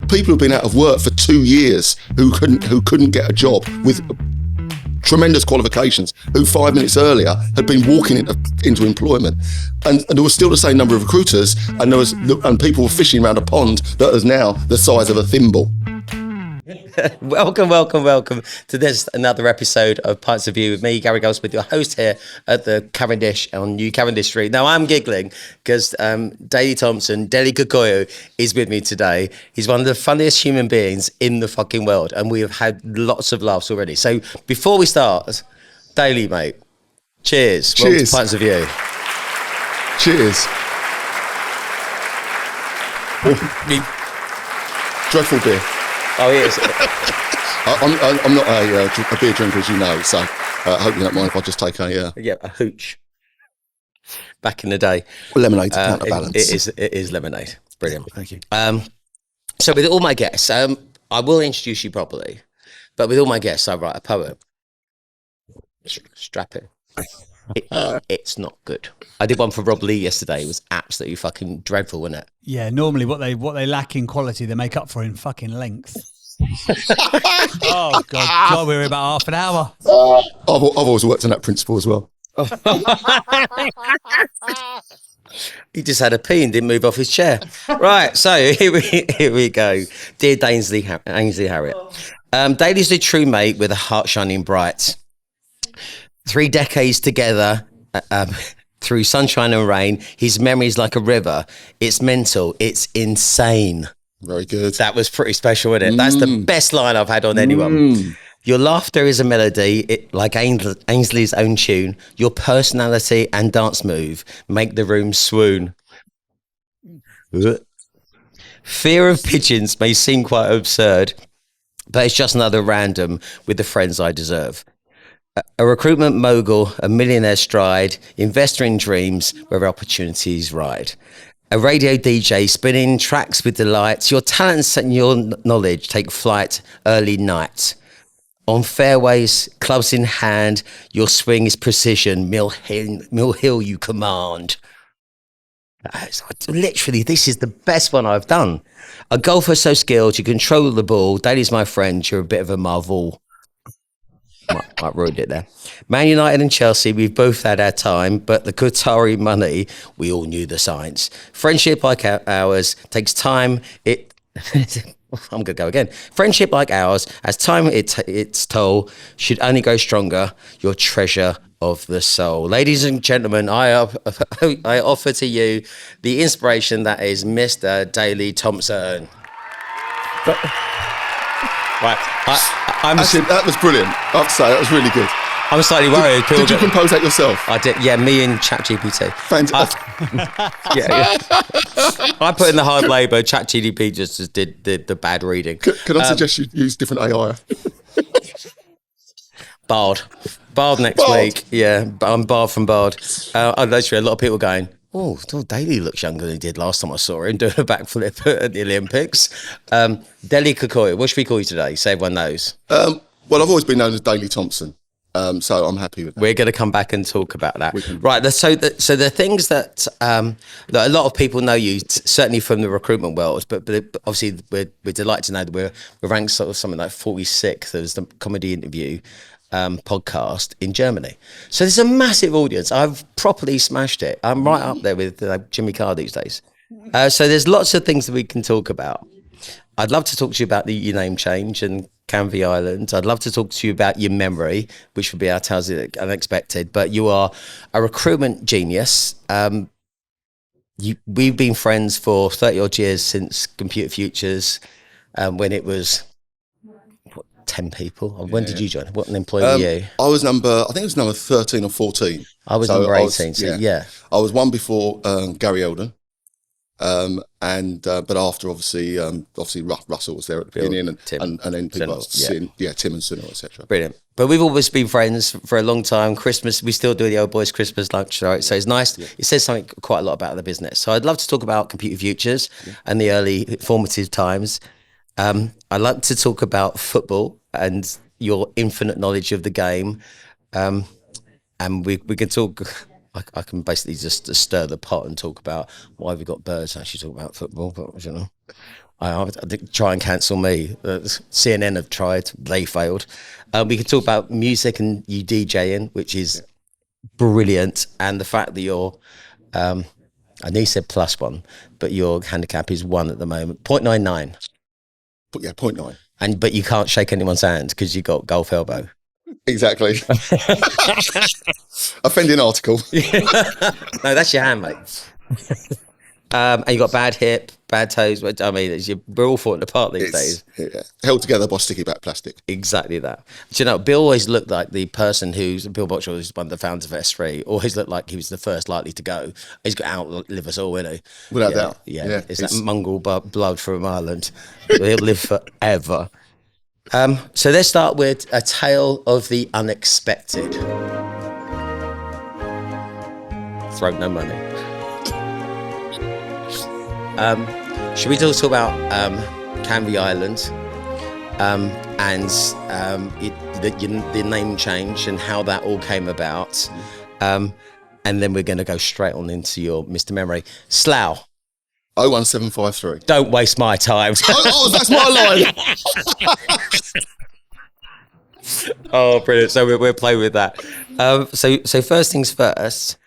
people who've been out of work for 2 years who couldn't get a job with tremendous qualifications, who 5 minutes earlier had been walking into employment, and there was still the same number of recruiters, and people were fishing around a pond that is now the size of a thimble. Welcome to this another episode of Pints of View with me, Gary Goldsmith, your host here at the Cavendish on New Cavendish Street. Now I'm giggling because Daley Thompson, Daley is with me today. He's one of the funniest human beings in the fucking world, and we have had lots of laughs already. So before we start, Daley, mate, cheers. Welcome to Pints of View. Cheers. Dreadful beer. Oh, he is. I'm not a beer drinker, as you know, so I hope you don't mind if I just take a hooch. Back in the day, lemonade to counterbalance. It is lemonade. Brilliant. Thank you. So with all my guests, I will introduce you properly, but with all my guests, I write a poem. Strap it. It's not good. I did one for Rob Lee yesterday. It was absolutely fucking dreadful, wasn't it? Yeah, normally what they lack in quality, they make up for in fucking length. Oh God, we were about half an hour. I've always worked on that principle as well. He just had a pee and didn't move off his chair. Right, so here we go. Dear Ainsley Harriet, Daley's a true mate with a heart shining bright. 3 decades together, through sunshine and rain. His memory's like a river. It's mental. It's insane. Very good. That was pretty special, wasn't it? That's the best line I've had on anyone. Your laughter is a melody, like Ainsley's own tune. Your personality and dance move make the room swoon. Fear of pigeons may seem quite absurd, but it's just another random with the friends I deserve. A recruitment mogul, a millionaire stride, investor in dreams where opportunities ride. A radio DJ spinning tracks with delight. Your talents and your knowledge take flight early night. On fairways, clubs in hand, your swing is precision. Mill Hill you command. Literally, this is the best one I've done. A golfer so skilled, you control the ball. Daley's my friend, you're a bit of a marvel. Might ruined it there. Man United and Chelsea, we've both had our time, but the Qatari money, we all knew the signs. Friendship like ours takes time. I'm going to go again. Friendship like ours, as time its toll, should only go stronger. Your treasure of the soul. Ladies and gentlemen, I offer to you the inspiration that is Mr. Daley Thompson. Right, that was brilliant. I have to say, that was really good. I'm slightly worried. Did you compose that yourself? I did, yeah, me and ChatGPT. Fantastic. I put in the hard labour, ChatGPT just did the bad reading. Could I suggest you use different AI? Bard next week. Yeah, I'm Bard from Bard. Literally, a lot of people going, oh, Daley looks younger than he did last time I saw him doing a backflip at the Olympics. Daley Kokoya, what should we call you today? So everyone knows. Well, I've always been known as Daley Thompson, so I'm happy with that. We're going to come back and talk about that. Right, so the things that a lot of people know you, certainly from the recruitment world, but obviously we're delighted to know that we're ranked sort of something like 46th as the comedy interview podcast in Germany. So there's a massive audience. I've properly smashed it. I'm right up there with Jimmy Carr these days. So there's lots of things that we can talk about. I'd love to talk to you about your name change and Canvey Island. I'd love to talk to you about your memory, which would be our tales of the unexpected. But you are a recruitment genius. We've been friends for 30 odd years since Computer Futures, when it was 10 people. When did you join? What an employee were you? I think it was number 13 or 14. I was number 18. I was one before Gary Eldon. But after obviously Russell was there at the beginning, and then people like Tim and Sunil, etc. Brilliant. But we've always been friends for a long time. Christmas, we still do the old boys Christmas lunch, right? So it's nice. Yeah. It says something quite a lot about the business. So I'd love to talk about Computer Futures and the early formative times. I'd like to talk about football and your infinite knowledge of the game, and we can talk. I can basically just stir the pot and talk about why we got birds. Actually, talk about football, but you know, I did try and cancel me. CNN have tried, they failed. We could talk about music and you DJing, which is brilliant, and the fact that you're, I know you said +1, but your handicap is 1 at the moment, 0.99. Yeah, 0.9. But you can't shake anyone's hand because you got golf elbow. Exactly. Offending article. No, that's your hand, mate. And you got bad hip, bad toes. I mean, we're all falling apart these days. Yeah, held together by sticky back plastic. Exactly that. Do you know, Bill always looked like the person Bill Botchell was one of the founders of S3, always looked like he was the first likely to go. He's got to outlive us all, isn't he? Without doubt. Yeah. It's that mongrel blood from Ireland. He'll live forever. So let's start with a tale of the unexpected. Throat no money. Should we talk about Canvey Island and the name change and how that all came about? And then we're going to go straight on into your Mr. Memory. Slough. 01753. Don't waste my time. That's my line. Oh, brilliant. So we'll play with that. So first things first,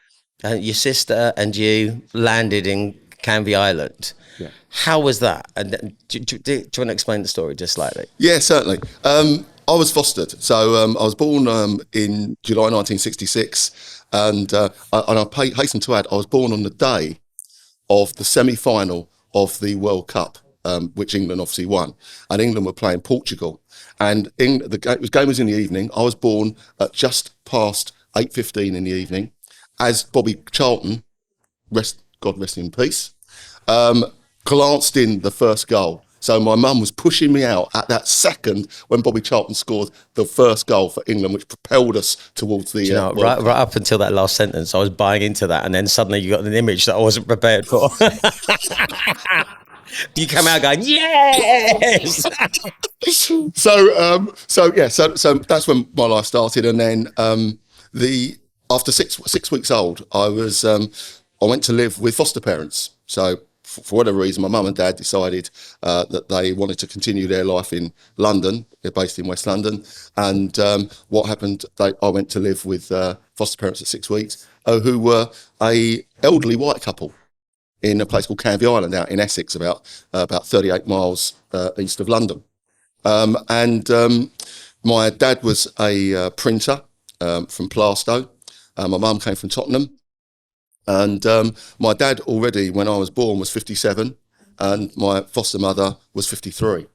your sister and you landed in Canvey Island. Yeah. How was that? And do you want to explain the story just slightly? Yeah, certainly. I was fostered. So I was born in July 1966. And I hasten to add, I was born on the day of the semi-final of the World Cup, which England obviously won. And England were playing Portugal. And the game was in the evening. I was born at just past 8:15 in the evening as Bobby Charlton, God rest him in peace, glanced in the first goal. So my mum was pushing me out at that second when Bobby Charlton scored the first goal for England, which propelled us towards the... right up until that last sentence, I was buying into that, and then suddenly you got an image that I wasn't prepared for. You come out going, yes! So that's when my life started. And then after six weeks old, I went to live with foster parents. So for whatever reason, my mum and dad decided that they wanted to continue their life in London. They're based in West London. And what happened, I went to live with foster parents at 6 weeks, who were a elderly white couple in a place called Canvey Island out in Essex, about 38 miles east of London. My dad was a printer from Plaistow. My mum came from Tottenham. And my dad already, when I was born, was 57, and my foster mother was 53.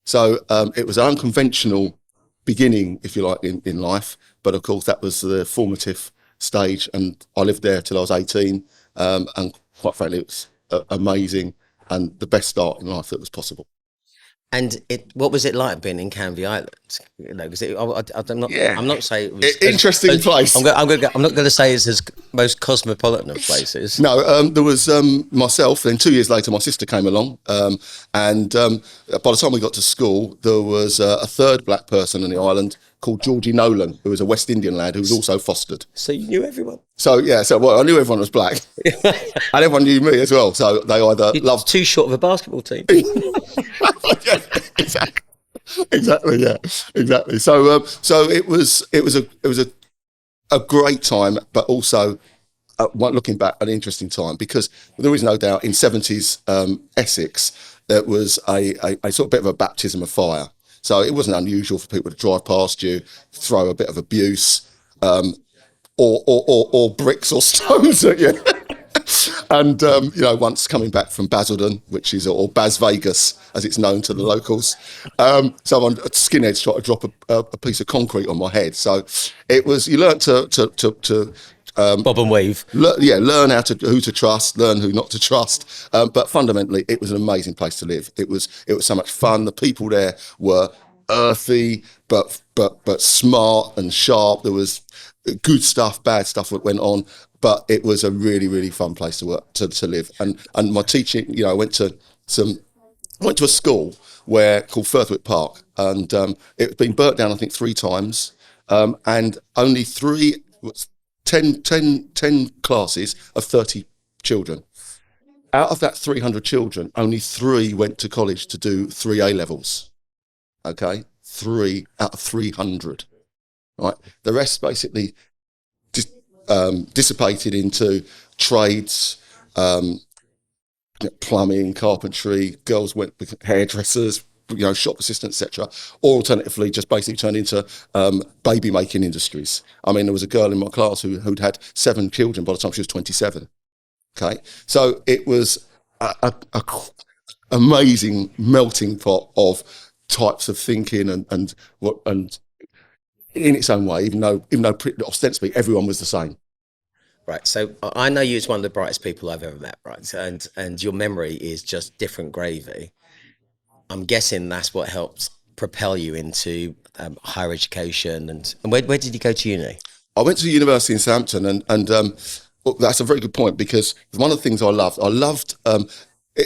So it was an unconventional beginning, if you like, in life. But of course, that was the formative stage, and I lived there till I was 18. And quite frankly, it was amazing and the best start in life that was possible. And what was it like being in Canvey Island? You know, I'm not saying it was interesting place. I'm not going to say it's as most cosmopolitan of places. No, there was myself. Then 2 years later, my sister came along, and by the time we got to school, there was a third black person on the island called Georgie Nolan, who was a West Indian lad who was also fostered. So you knew everyone. So I knew everyone was black, and everyone knew me as well. So they either loved too short of a basketball team. Yeah, exactly. Yeah, exactly. So it was a great time, but also looking back, an interesting time, because there is no doubt in 70s Essex there was a sort of bit of a baptism of fire. So it wasn't unusual for people to drive past you, throw a bit of abuse, or bricks or stones at you. And, once coming back from Basildon, which is, or Bas Vegas, as it's known to the locals, someone, skinheads, tried to drop a piece of concrete on my head. So it was, you learnt to bob and weave. Learn who to trust, learn who not to trust. But fundamentally, it was an amazing place to live. It was so much fun. The people there were earthy, but smart and sharp. There was good stuff, bad stuff that went on. But it was a really, really fun place to work, to live. And my teaching, I went to a school called Firthwick Park, and it had been burnt down, I think, 3 times, and only 10 classes of 30 children. out of that 300 children, only 3 went to college to do 3 A-levels. Okay, 3 out of 300. Right, the rest basically dissipated into trades, plumbing, carpentry. Girls went with hairdressers, shop assistants, etc. Or alternatively, just basically turned into baby making industries. I mean, there was a girl in my class who'd had 7 children by the time she was 27. Okay, so it was a amazing melting pot of types of thinking and in its own way, even though ostensibly everyone was the same. Right. So I know you as one of the brightest people I've ever met, right? And your memory is just different gravy. I'm guessing that's what helped propel you into higher education. And where did you go to uni? I went to university in Southampton, and well, that's a very good point, because one of the things I loved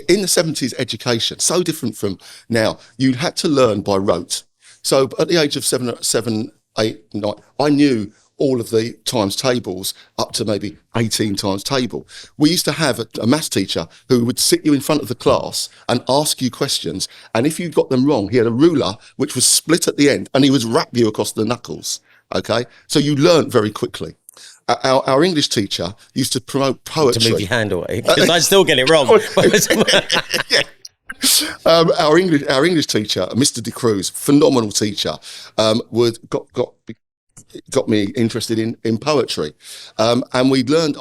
in the 70s education, so different from now. You had to learn by rote. So at the age of 7, 8, 9, I knew all of the times tables up to maybe 18 times table. We used to have a maths teacher who would sit you in front of the class and ask you questions. And if you got them wrong, he had a ruler which was split at the end, and he would rap you across the knuckles. Okay. So you learnt very quickly. Our English teacher used to promote poetry. To move your hand away, because I still get it wrong. Yeah. Our English teacher, Mr. De Cruz, phenomenal teacher, got me interested in poetry, and I'd learned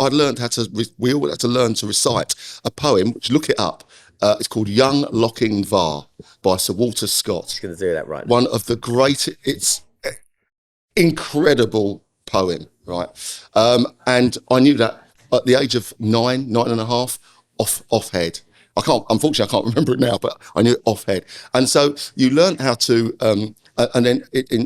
we all had to learn to recite a poem, which, look it up, it's called Young Locking Var by Sir Walter Scott. Just going to do that right now. One of the great, it's incredible poem, right? And I knew that at the age of 9 and a half, off head. Unfortunately, I can't remember it now, but I knew it off head. And so you learn how to, and then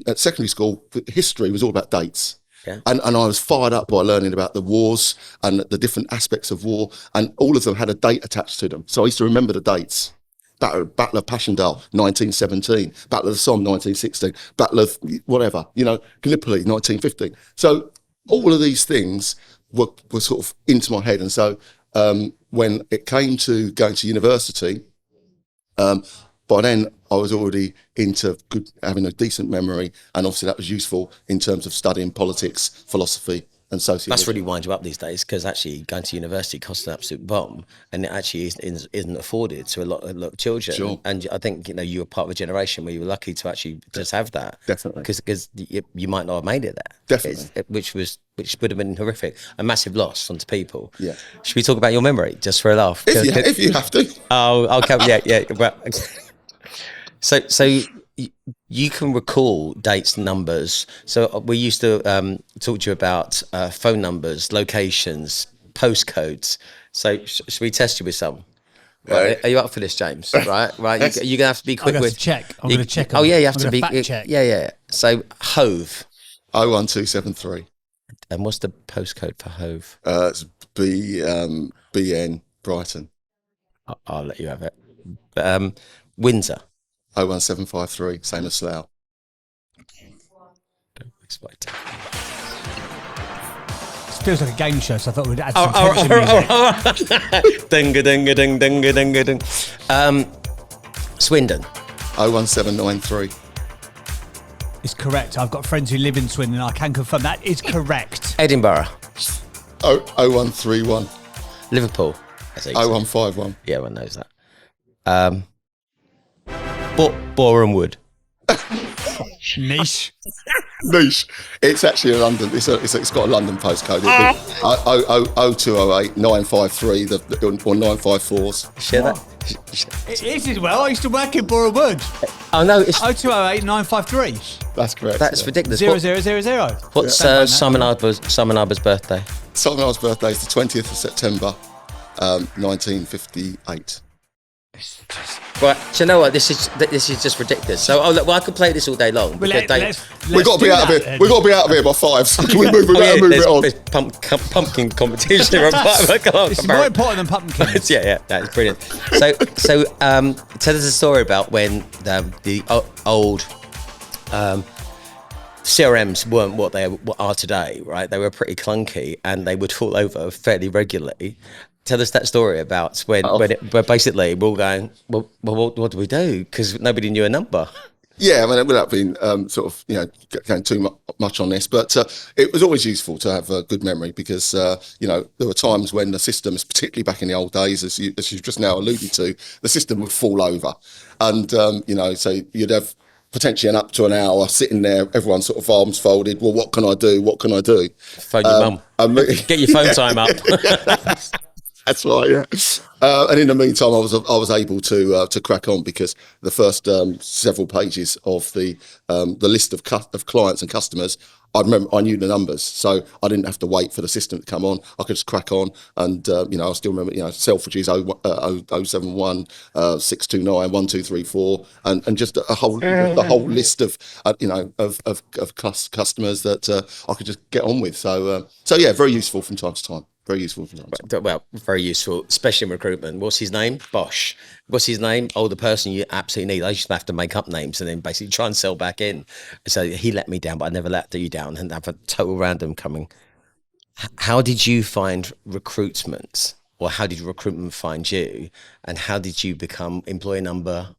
at secondary school, history was all about dates. Yeah. And I was fired up by learning about the wars and the different aspects of war, and all of them had a date attached to them. So I used to remember the dates. Battle of Passchendaele, 1917. Battle of the Somme, 1916. Battle of whatever, Gallipoli, 1915. So all of these things were sort of into my head. And so when it came to going to university, by then I was already into having a decent memory, and obviously that was useful in terms of studying politics, philosophy, and sociology. That's really wind you up these days, because actually going to university costs an absolute bomb, and it actually isn't afforded to a lot of children. Sure. And I think you were part of a generation where you were lucky to actually just have that. Definitely. Because you might not have made it there. Definitely. Which would have been horrific, a massive loss onto people. Yeah. Should we talk about your memory just for a laugh? If you have to. Oh, okay. Yeah. Well, so you can recall dates, numbers. So we used to talk to you about phone numbers, locations, postcodes. So should we test you with some? Right. Are you up for this, James? Right. You're gonna have to be quick. I'm with check. I'm going to check. Oh yeah, you have to be fact check. Yeah. So Hove. 01273. And what's the postcode for Hove? It's BN Brighton. I'll let you have it. Windsor. 01753, same as Slough. It feels like a game show, so I thought we'd add some tension music. Swindon. 01793. It's correct. I've got friends who live in Swindon. I can confirm that is correct. Edinburgh. 0131. Liverpool. 0151. Yeah, everyone knows that. Boreham Wood. Niche. It's actually a London. It's got a London postcode. 0208 953 or 954s. Share that. It is as well. I used to work in Boreham Wood. Oh no, it's 0208 953. That's correct. That's ridiculous. 0000. What's Simon Arber's birthday? Simon Arber's birthday is the 20th of September, 1958. Right, so you know what? This is just ridiculous. So, I could play this all day long. Well, We've got to be out of here. We've got to be out of here by 5. So can we move it on? There's pumpkin competition. It's more important than pumpkins. yeah, that's brilliant. So tell us a story about when the old CRMs weren't what they are today, right? They were pretty clunky, and they would fall over fairly regularly. Tell us that story about where basically we're all going, well, what do we do? Because nobody knew a number. Yeah, I mean, without being sort of, going too much on this, but it was always useful to have a good memory because, there were times when the systems, particularly back in the old days, as you've just now alluded to, the system would fall over. And, so you'd have potentially up to an hour sitting there, everyone sort of arms folded. Well, what can I do? What can I do? Phone your mum. Get your phone time up. That's right, yeah. And in the meantime, I was able to crack on because the first several pages of the list of clients and customers, I knew the numbers, so I didn't have to wait for the system to come on. I could just crack on, and I still remember, Selfridges 071 629 1234, and just a whole list of customers that I could just get on with. So yeah, very useful from time to time. Very useful for that. Well, very useful, especially in recruitment. What's his name? Bosch. What's his name? Oh, the person you absolutely need. I used to have to make up names and then basically try and sell back in. So he let me down, but I never let you down and have a total random coming. How did you find recruitment, or how did recruitment find you? And how did you become employee number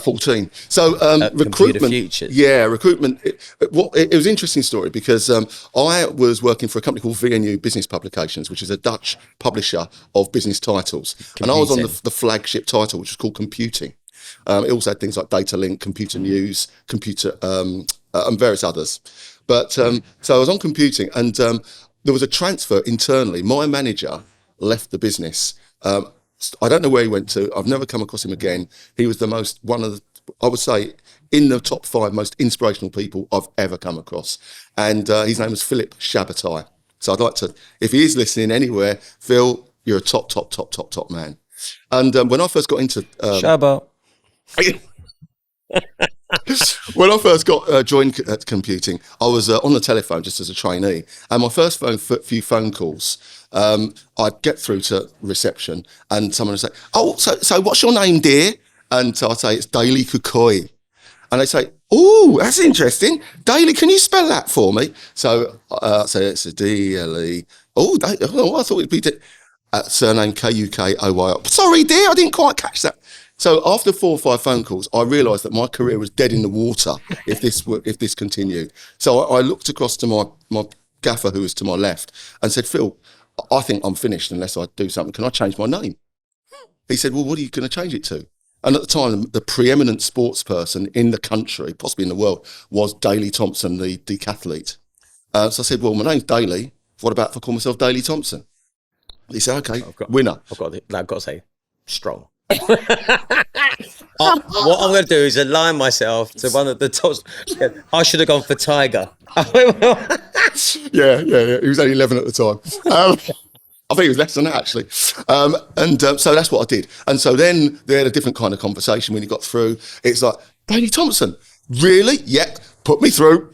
14. So recruitment, recruitment. It was an interesting story because I was working for a company called VNU Business Publications, which is a Dutch publisher of business titles, and I was on the flagship title, which was called Computing. It also had things like Data Link, Computer News, Computer, and various others. But so I was on Computing, and there was a transfer internally. My manager left the business. I don't know where he went to. I've never come across him again. He was I would say, in the top 5 most inspirational people I've ever come across. And his name was Philip Shabatai. So I'd like to, if he is listening anywhere, Phil, you're a top man. And when I first got into... Shabba. When I first joined Computing, I was on the telephone just as a trainee, and my first few phone calls, I'd get through to reception, and someone would say, "Oh, so what's your name, dear?" And so I'd say, "It's Daley Kukoi," and they say, "Oh, that's interesting, Daley. Can you spell that for me?" So I say it's a D-L-E. Oh, I thought it'd be surname K-U-K-O-Y. Sorry, dear, I didn't quite catch that. So after 4 or 5 phone calls, I realised that my career was dead in the water if this continued. So I looked across to my gaffer, who was to my left, and said, "Phil, I think I'm finished unless I do something. Can I change my name?" He said, "Well, what are you going to change it to?" And at the time, the preeminent sports person in the country, possibly in the world, was Daley Thompson, the decathlete. So I said, "Well, my name's Daley. What about if I call myself Daley Thompson?" He said, "Okay, winner." I've got to say, strong. What I'm going to do is align myself to one of the tops. I should have gone for Tiger. Yeah. He was only 11 at the time. I think it was less than that, actually. So that's what I did. And so then they had a different kind of conversation when he got through. It's like, "Daley Thompson, really? Yep, put me through."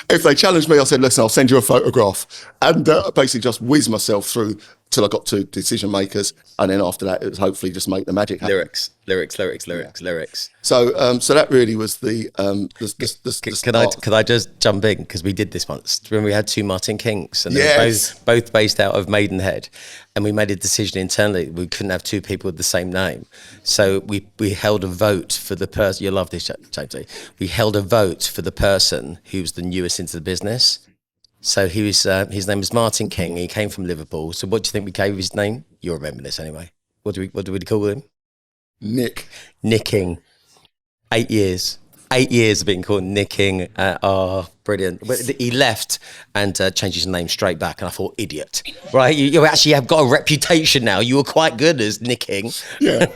If they challenged me, I said, "Listen, I'll send you a photograph," and basically just whiz myself through till I got to decision makers, and then after that, it was hopefully just make the magic happen. Lyrics. So that really was the Can I just jump in, because we did this once when we had 2 Martin Kings, and they were both based out of Maidenhead, and we made a decision internally we couldn't have 2 people with the same name, so we held a vote for the person. You love this, James. We held a vote for the person who was the newest into the business. So he was. His name was Martin King. He came from Liverpool. So what do you think we gave his name? You'll remember this anyway. What do we call him? Nick. Nicking. 8 years. 8 years of being called Nicking. Brilliant. But he left and changed his name straight back. And I thought, idiot. Right? You actually have got a reputation now. You were quite good as Nicking. Yeah.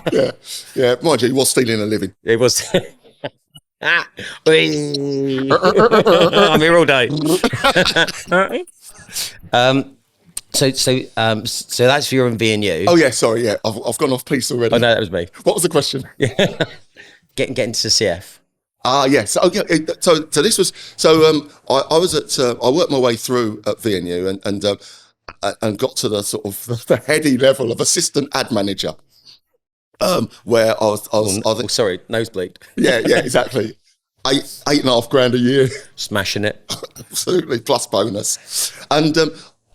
Mind you, he was stealing a living. It was. I'm here all day. So that's for your VNU. Oh yeah, sorry, yeah, I've gone off piece already. Oh no, that was me. What was the question? Getting to CF. Yes. Oh yeah. So this was I was at I worked my way through at VNU and got to the sort of the heady level of assistant ad manager. Where I was sorry, nosebleed. Yeah, exactly. $8.5 grand a year. Smashing it. Absolutely, plus bonus. And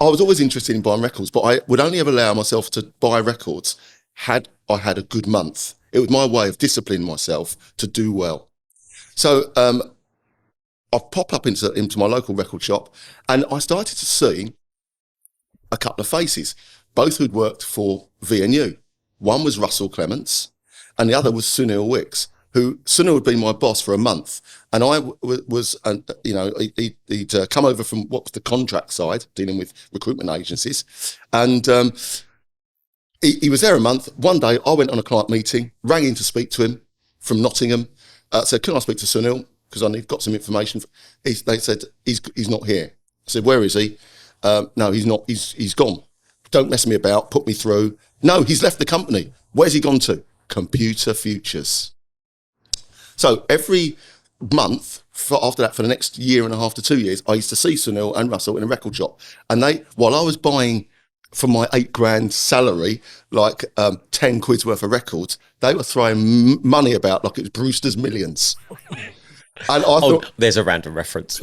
I was always interested in buying records, but I would only ever allow myself to buy records had I had a good month. It was my way of disciplining myself to do well. So I popped up into my local record shop, and I started to see a couple of faces, both who'd worked for V&U. One was Russell Clements, and the other was Sunil Wicks, who Sunil had been my boss for a month. And I was, he'd come over from what was the contract side, dealing with recruitment agencies. And he was there a month. One day I went on a client meeting, rang in to speak to him from Nottingham, said, can I speak to Sunil? Because I got some information. They said, he's not here. I said, where is he? No, he's not. He's gone. Don't mess me about. Put me through. No, he's left the company. Where's he gone to? Computer Futures. So every month after that, for the next year and a half to 2 years, I used to see Sunil and Russell in a record shop. And while I was buying for my $8,000 salary, like 10 quid's worth of records, they were throwing money about like it was Brewster's Millions. And I thought, there's a random reference.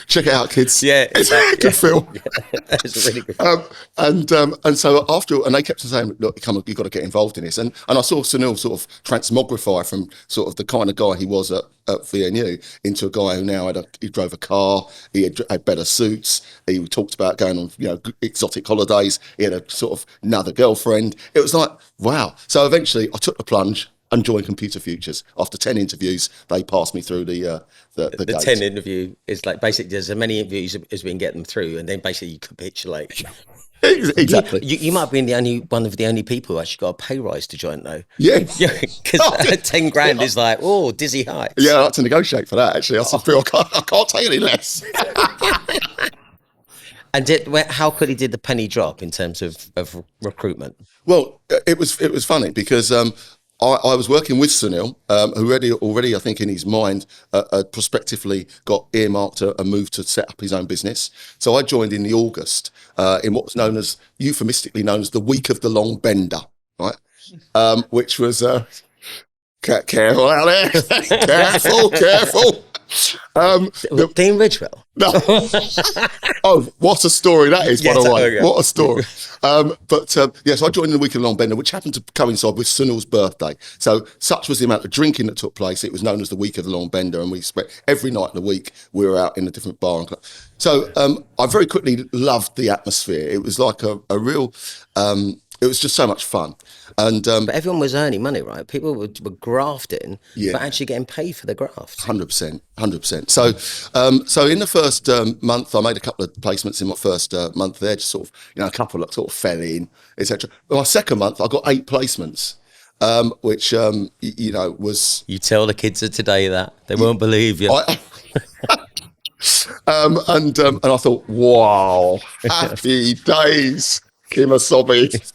check it out, kids. Yeah, it's a good film. Yeah, it's a really good. And so and they kept saying, look, come on, you've got to get involved in this. And I saw Sunil sort of transmogrify from sort of the kind of guy he was at V&U into a guy who now he drove a car, he had better suits, he talked about going on exotic holidays, he had a sort of another girlfriend. It was like, wow. So eventually I took the plunge and joined Computer Futures. After 10 interviews, they passed me through the gate. 10 interview is like basically there's as many interviews as we can get them through, and then basically you capitulate. Exactly. You might have been one of the only people who actually got a pay rise to join, though. Yeah. Because 10 grand is like, oh, dizzy heights. Yeah, I had to negotiate for that, actually. I said, Phil, I can't take any less. And how quickly did the penny drop in terms of recruitment? Well, it was funny because I was working with Sunil, who already, I think, in his mind, prospectively got earmarked a move to set up his own business. So I joined in the August in what was euphemistically known as the week of the long bender, right? Which was careful out there, careful. Dean Ridgewell. No. Oh, what a story that is, by the way. Okay. What a story. So I joined in the week of the long bender, which happened to coincide with Sunil's birthday. So such was the amount of drinking that took place. It was known as the week of the long bender, and we spent every night of the week we were out in a different bar and club. So I very quickly loved the atmosphere. It was like a real it was just so much fun. And but everyone was earning money, right? People were grafting, but actually getting paid for the graft. 100%. So in the first month, I made a couple of placements in my first month there, just sort of, a couple that sort of fell in, etc. My second month, I got 8 placements, which, was... You tell the kids of today that. They won't believe you. And I thought, wow, happy days, Kimasobi.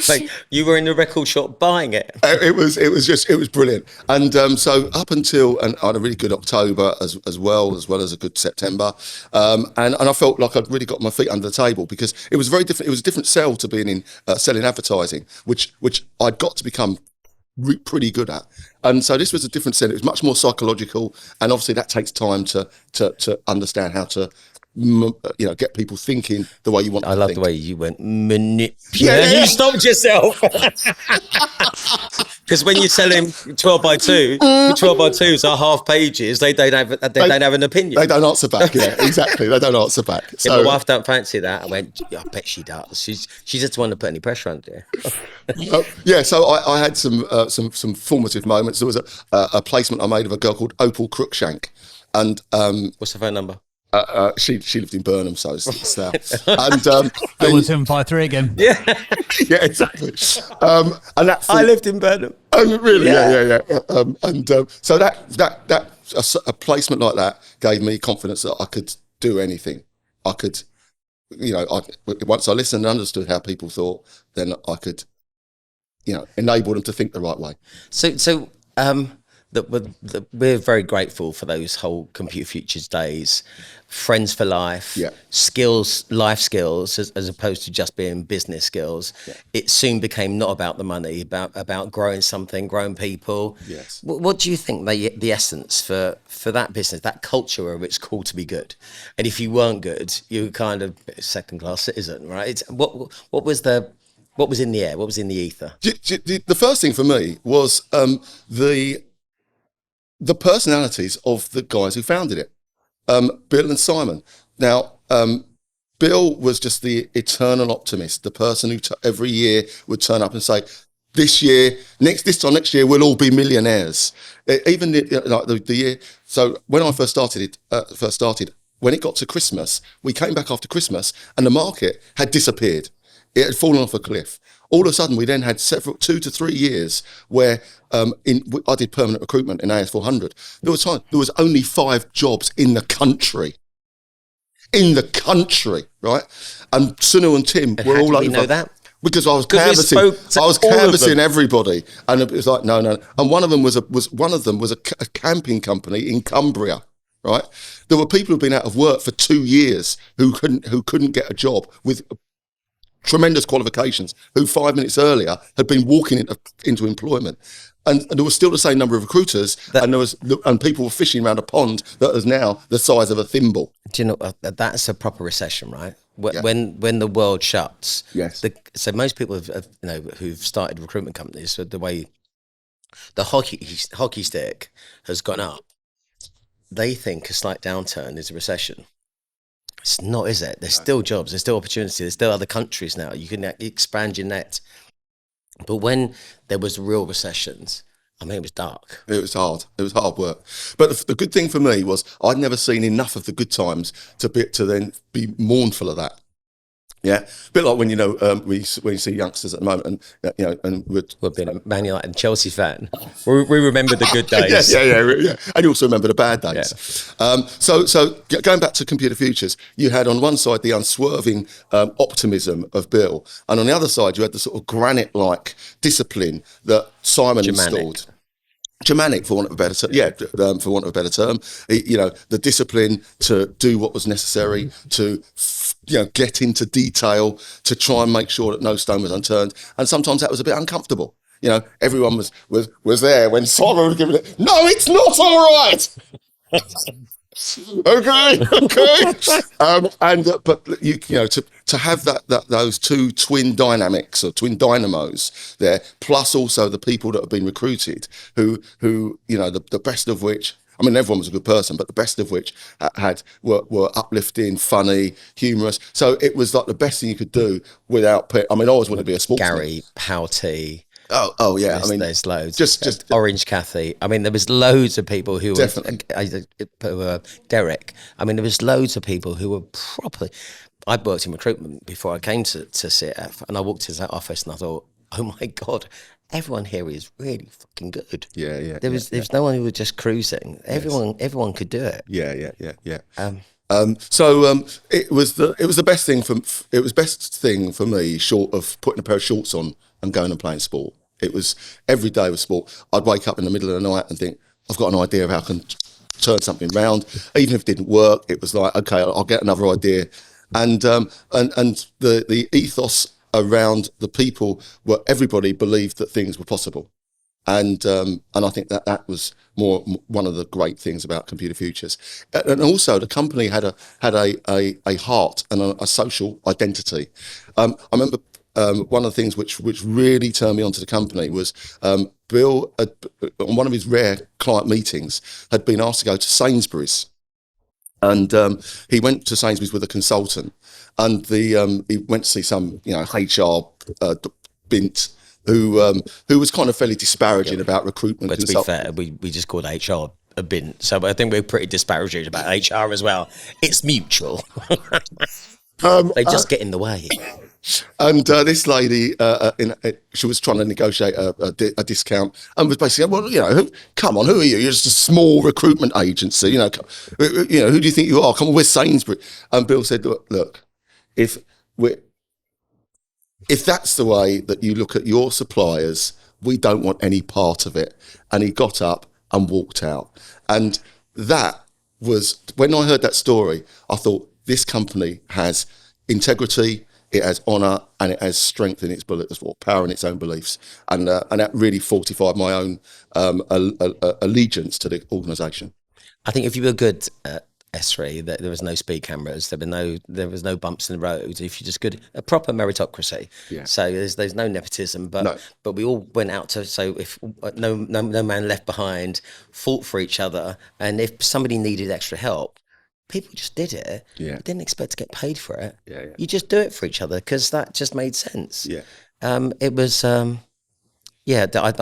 Like you were in the record shop buying it. It was brilliant. And so up until, and I had a really good October as well as a good September. And I felt like I'd really got my feet under the table because it was very different. It was a different sell to being in selling advertising, which I'd got to become pretty good at. And so this was a different sell. It was much more psychological, and obviously that takes time to understand how to get people thinking the way you want. I love the way you went manipulate. Yeah. You stopped yourself. Because when you're selling 12 by 2, 12 by 2s are half pages. They don't have an opinion. They don't answer back. Yeah, exactly. They don't answer back. So my wife don't fancy that. I went, I bet she does. She's just want to put any pressure on you. So I had some formative moments. There was a placement I made of a girl called Opal Crookshank, and what's her phone number? She lived in Burnham, so it's there. And 753 again. Yeah, yeah, exactly. And that I lived in Burnham. Really, yeah. So that a placement like that gave me confidence that I could do anything. I could, once I listened and understood how people thought, then I could, enable them to think the right way. So that we're very grateful for those whole Computer Futures days, friends for life, skills, life skills, as opposed to just being business skills. It soon became not about the money, about growing something, growing people. Yes. What do you think the essence for that business, that culture where it's cool to be good, and if you weren't good, you were kind of second class citizen, right? What was in the air? What was in the ether? The first thing for me was the personalities of the guys who founded it, Bill and Simon. Now, Bill was just the eternal optimist, the person who every year would turn up and say, this time next year, we'll all be millionaires. Even the year. So when I first started, when it got to Christmas, we came back after Christmas and the market had disappeared. It had fallen off a cliff. All of a sudden, we then had 2 to 3 years where I did permanent recruitment in AS400. There was only 5 jobs in the country. Right? And Sunil and Tim were all over. You know that? Because I was canvassing everybody, and it was like no. And one of them was a camping company in Cumbria. Right? There were people who'd been out of work for 2 years who couldn't get a job with tremendous qualifications, who 5 minutes earlier had been walking into employment. And there was still the same number of recruiters, and people were fishing around a pond that is now the size of a thimble. Do you know that's a proper recession, right? When the world shuts. Yes. So most people have who've started recruitment companies, so the way the hockey stick has gone up, they think a slight downturn is a recession. It's not, is it? There's still jobs, there's still opportunity, there's still other countries now. You can expand your net. But when there was real recessions, I mean, it was dark. It was hard. It was hard work. But the good thing for me was I'd never seen enough of the good times to then be mournful of that. Yeah, a bit like when when you see youngsters at the moment, and we're being a Man United and Chelsea fan. We remember the good days. yeah, and you also remember the bad days. Yeah. So going back to Computer Futures, you had on one side the unswerving optimism of Bill, and on the other side you had the sort of granite-like discipline that Simon installed. Germanic, for want of a better term. For want of a better term, the discipline to do what was necessary, to get into detail, to try and make sure that no stone was unturned. And sometimes that was a bit uncomfortable. Everyone was there when Simon was giving it. No, it's not all right. Okay. But to have those two twin dynamics or twin dynamos there, plus also the people that have been recruited, who the best of which, I mean, everyone was a good person, but the best of which were uplifting, funny, humorous. So it was like the best thing you could do without. I mean, I always wanted to be a sportsman. Gary, Pouty. Oh yeah. There's loads. Just Orange Cathy. I mean, there was loads of people who were Derek. I mean, there was loads of people who were properly. I'd worked in recruitment before I came to CF, and I walked into that office and I thought, oh my God, everyone here is really fucking good. Yeah. There's no one who was just cruising. Everyone could do it. Yeah. So it was the best thing best thing for me, short of putting a pair of shorts on and going and playing sport. It was every day was sport. I'd wake up in the middle of the night and think, I've got an idea of how I can turn something around. Even if it didn't work, it was like, okay, I'll get another idea. And the ethos around the people were everybody believed that things were possible. And I think that was one of the great things about Computer Futures. And also the company had a heart and a social identity. I remember one of the things which really turned me onto the company was Bill, on one of his rare client meetings, had been asked to go to Sainsbury's. And he went to Sainsbury's with a consultant, and he went to see some HR bint who was kind of fairly disparaging about recruitment. But to be fair, we just called HR a bint, so I think we're pretty disparaging about HR as well. It's mutual. They just get in the way. And this lady, she was trying to negotiate a discount, and was basically, well, come on, who are you? You're just a small recruitment agency, who do you think you are? Come on, we're Sainsbury. And Bill said, look, if that's the way that you look at your suppliers, we don't want any part of it. And he got up and walked out. And that was, when I heard that story, I thought, this company has integrity, it has honour, and it has strength in its beliefs, or power in its own beliefs. And that really fortified my own allegiance to the organisation. I think if you were good at S3, there was no speed cameras, there was no bumps in the road. If you're just good, a proper meritocracy. Yeah. So there's no nepotism, but we all went out to, so if no man left behind, fought for each other, and if somebody needed extra help, people just did it. Yeah. You didn't expect to get paid for it. Yeah. You just do it for each other because that just made sense. Yeah. It was. I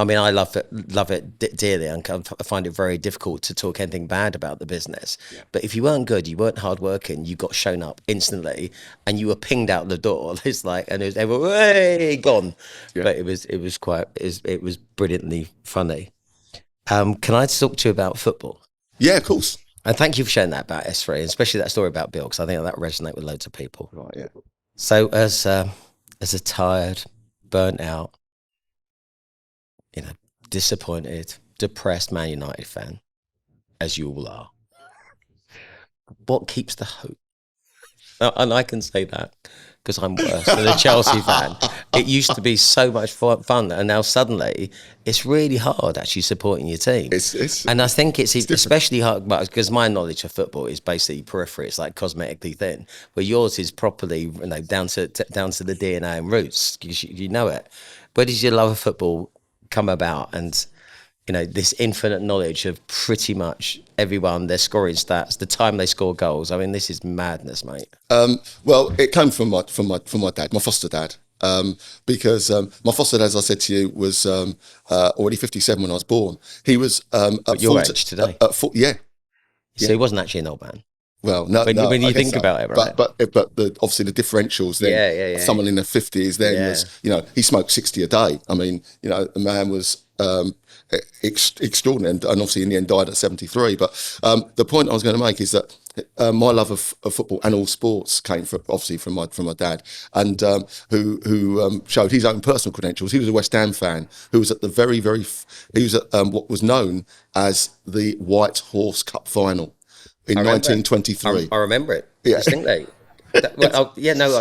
mean, I love it dearly, and I find it very difficult to talk anything bad about the business. Yeah. But if you weren't good, you weren't hardworking, you got shown up instantly, and you were pinged out the door. It's like, and everyone, hey, gone. Yeah. But it was brilliantly funny. Can I talk to you about football? Yeah, of course. And thank you for sharing that about S3, especially that story about Bill, because I think that resonate with loads of people. Right. Yeah. So as a tired, burnt out, disappointed, depressed Man United fan, as you all are, what keeps the hope? And I can say that because I'm worse than a Chelsea fan. It used to be so much fun, and now suddenly it's really hard actually supporting your team. And I think it's especially hard because my knowledge of football is basically periphery. It's like cosmetically thin, where yours is properly down to the DNA and roots. You know it. Where does your love of football come about? And this infinite knowledge of pretty much everyone, their scoring stats, the time they score goals. I mean, this is madness, mate. Well, it came from my dad, my foster dad, because my foster dad, as I said to you, was already 57 when I was born. He was at your age today. Yeah. So he wasn't actually an old man. Well, no. When you think about it, right? But obviously the differentials then. Yeah. Someone in the 50s then was, he smoked 60 a day. I mean, the man was extraordinary, and obviously in the end died at 73. But the point I was going to make is that my love of football and all sports came from my dad, and who showed his own personal credentials. He was a West Ham fan who was at the he was at what was known as the White Horse Cup final in 1923. I remember it distinctly. I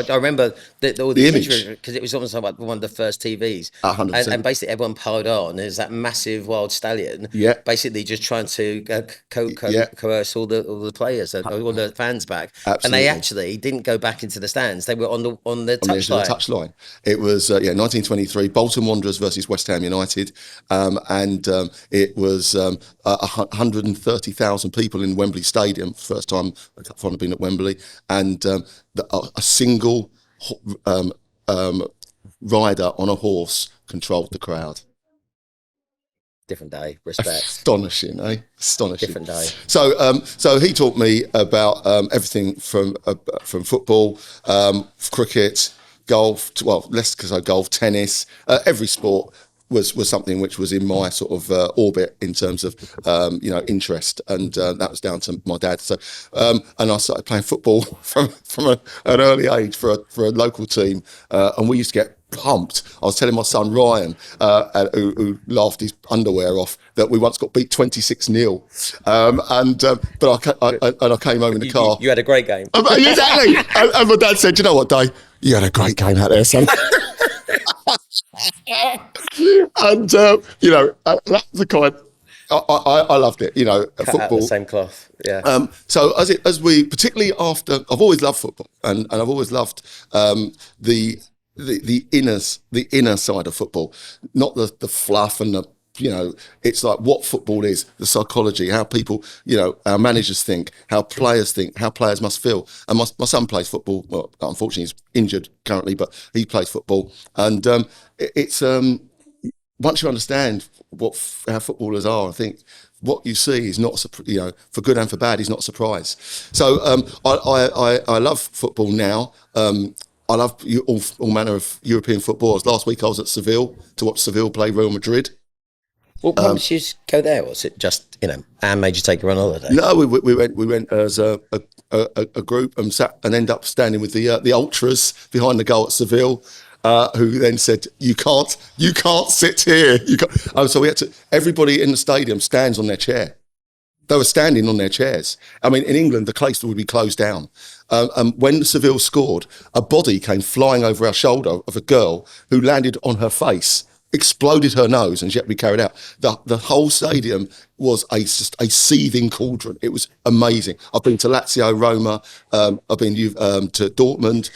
remember all the imagery because it was almost like one of the first TVs. 100%. And basically everyone piled on. There's that massive wild stallion. Yeah. Basically just trying to coerce all the players, all the fans back. Absolutely. And they actually didn't go back into the stands. They were on the touchline. It was 1923 Bolton Wanderers versus West Ham United, and it was 130,000 people in Wembley Stadium. First time a cup final been at Wembley, and a single rider on a horse controlled the crowd. Different day, respect. Astonishing, eh? Astonishing. Different day. So he taught me about everything from football, cricket, golf. Golf, tennis, every sport. Was something which was in my sort of orbit in terms of interest, and that was down to my dad. So and I started playing football from an early age for a local team, and we used to get pumped. I was telling my son Ryan, who laughed his underwear off, that we once got beat 26-0, but I came home in the car. You had a great game. Exactly. and my dad said, "You know what, Dave? You had a great game out there, son." And that's the kind. I loved it. Cut football. Out the same cloth. Yeah. So as we particularly after, I've always loved football, and I've always loved the inner side of football, not the fluff and the. It's like what football is, the psychology, how people, our managers think, how players must feel. And my son plays football. Well, unfortunately, he's injured currently, but he plays football. And it's once you understand how footballers are, I think what you see is not, for good and for bad, is not a surprise. So I love football now. I love all manner of European football. Last week I was at Seville to watch Seville play Real Madrid. Well, why did you go there? Was it just Anne made you take her on holiday? No, we went as a group and sat and end up standing with the ultras behind the goal at Seville, who then said, you can't sit here. You can't. So we had to, everybody in the stadium stands on their chair. They were standing on their chairs. I mean, in England, the place would be closed down. When Seville scored, a body came flying over our shoulder of a girl who landed on her face, exploded her nose, and she had to be carried out. The whole stadium was just a seething cauldron. It was amazing. I've been to Lazio, Roma. I've been to Dortmund,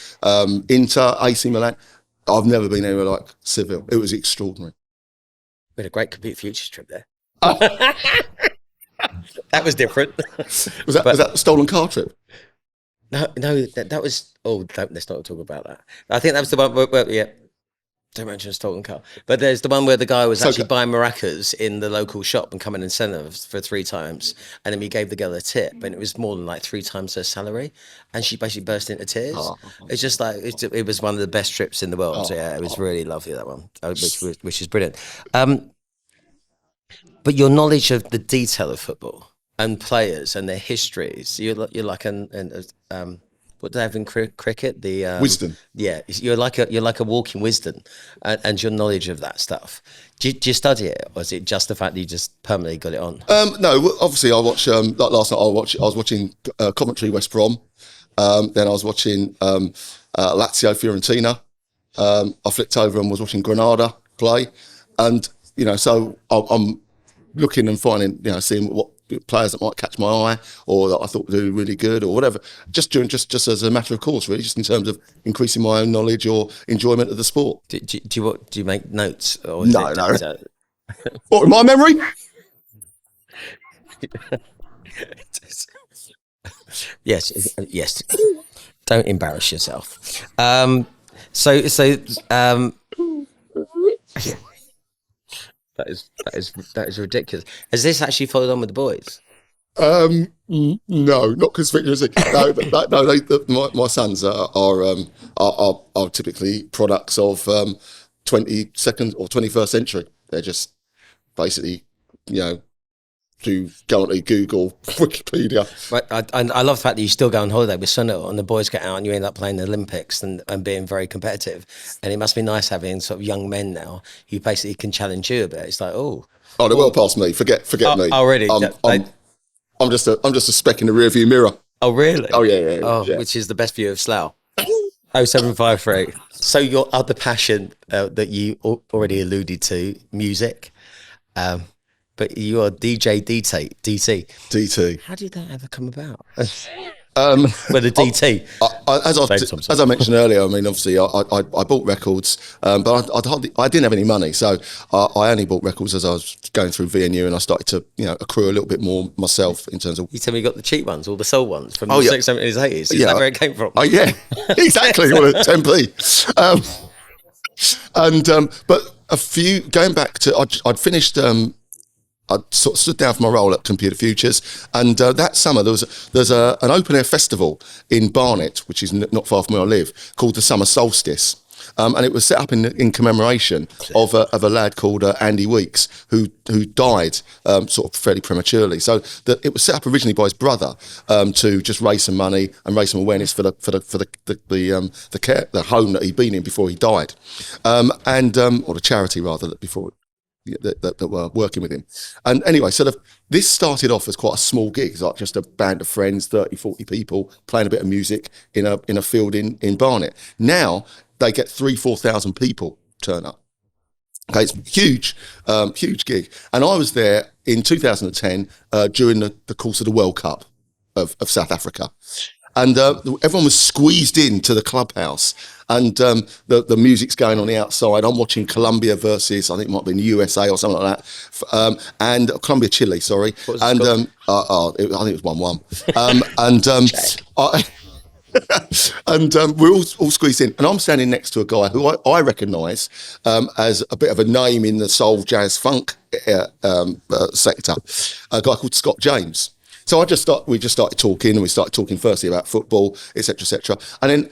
Inter, AC Milan. I've never been anywhere like Seville. It was extraordinary. We had a great Computer Futures trip there. That was different. Was that a stolen car trip? No, that was. Oh, let's not talk about that. I think that was the one. Well, yeah. Don't mention a stolen car, but there's the one where the guy was actually buying maracas in the local shop and coming and selling them for 3 times, and then we gave the girl a tip, and it was more than like 3 times her salary, and she basically burst into tears. It's just like it was one of the best trips in the world. So yeah, it was really lovely, that one, which is brilliant. But your knowledge of the detail of football and players and their histories, you're like what do they have in cricket? The wisdom. Yeah, you're like a walking wisdom, and your knowledge of that stuff. Do you study it, or is it just the fact that you just permanently got it on? No, obviously I watch. Like last night, I was watching Coventry West Brom. Then I was watching Lazio Fiorentina. I flicked over and was watching Granada play, and so I'm looking and finding, seeing what players that might catch my eye or that I thought would do really good or whatever. Just as a matter of course, really, just in terms of increasing my own knowledge or enjoyment of the sport. Do you make notes? Or no. What, my memory? Yes. Don't embarrass yourself. That is ridiculous. Has this actually followed on with the boys? No, not conspicuously. No, my sons are typically products of 22nd or 21st century. They're just basically, to currently Google, Wikipedia. But I love the fact that you still go on holiday with Sunil and the boys get out and you end up playing the Olympics and being very competitive. And it must be nice having sort of young men now who basically can challenge you a bit. It's like, they're well past me. Forget me. Oh, really? I'm just a speck in the rearview mirror. Oh, really? Oh, yeah. Yeah. Which is the best view of Slough. 0753. So your other passion that you already alluded to, music. But you are DJ DT. How did that ever come about? With the DT. As I mentioned earlier, I mean, obviously, I bought records, but I didn't have any money, so I only bought records as I was going through VNU, and I started to accrue a little bit more myself in terms of. You tell me you got the cheap ones, all the soul ones from the 60s, 70s, 80s. Is that where it came from? Oh yeah, exactly. Well, 10p. But a few going back to, I'd finished. I sort of stood down from my role at Computer Futures, and that summer there's an open air festival in Barnet, which is not far from where I live, called the Summer Solstice, and it was set up in commemoration of a lad called Andy Weeks who died sort of fairly prematurely. So it was set up originally by his brother to just raise some money and raise some awareness for the home that he'd been in before he died, or the charity rather that before. That were working with him. And anyway, this started off as quite a small gig. It's like just a band of friends, 30, 40 people playing a bit of music in a field in Barnet. Now they get 3,000-4,000 people turn up. Okay, it's huge gig. And I was there in 2010 during the course of the World Cup of South Africa. And everyone was squeezed into the clubhouse, and the music's going on the outside. I'm watching Colombia versus, I think it might have been USA or something like that, and Colombia Chile, sorry. What was I think it was 1-1. And we're all squeezed in, and I'm standing next to a guy who I recognise as a bit of a name in the soul, jazz, funk sector, a guy called Scott James. So we just started talking, and we started talking firstly about football, etc., etc. And then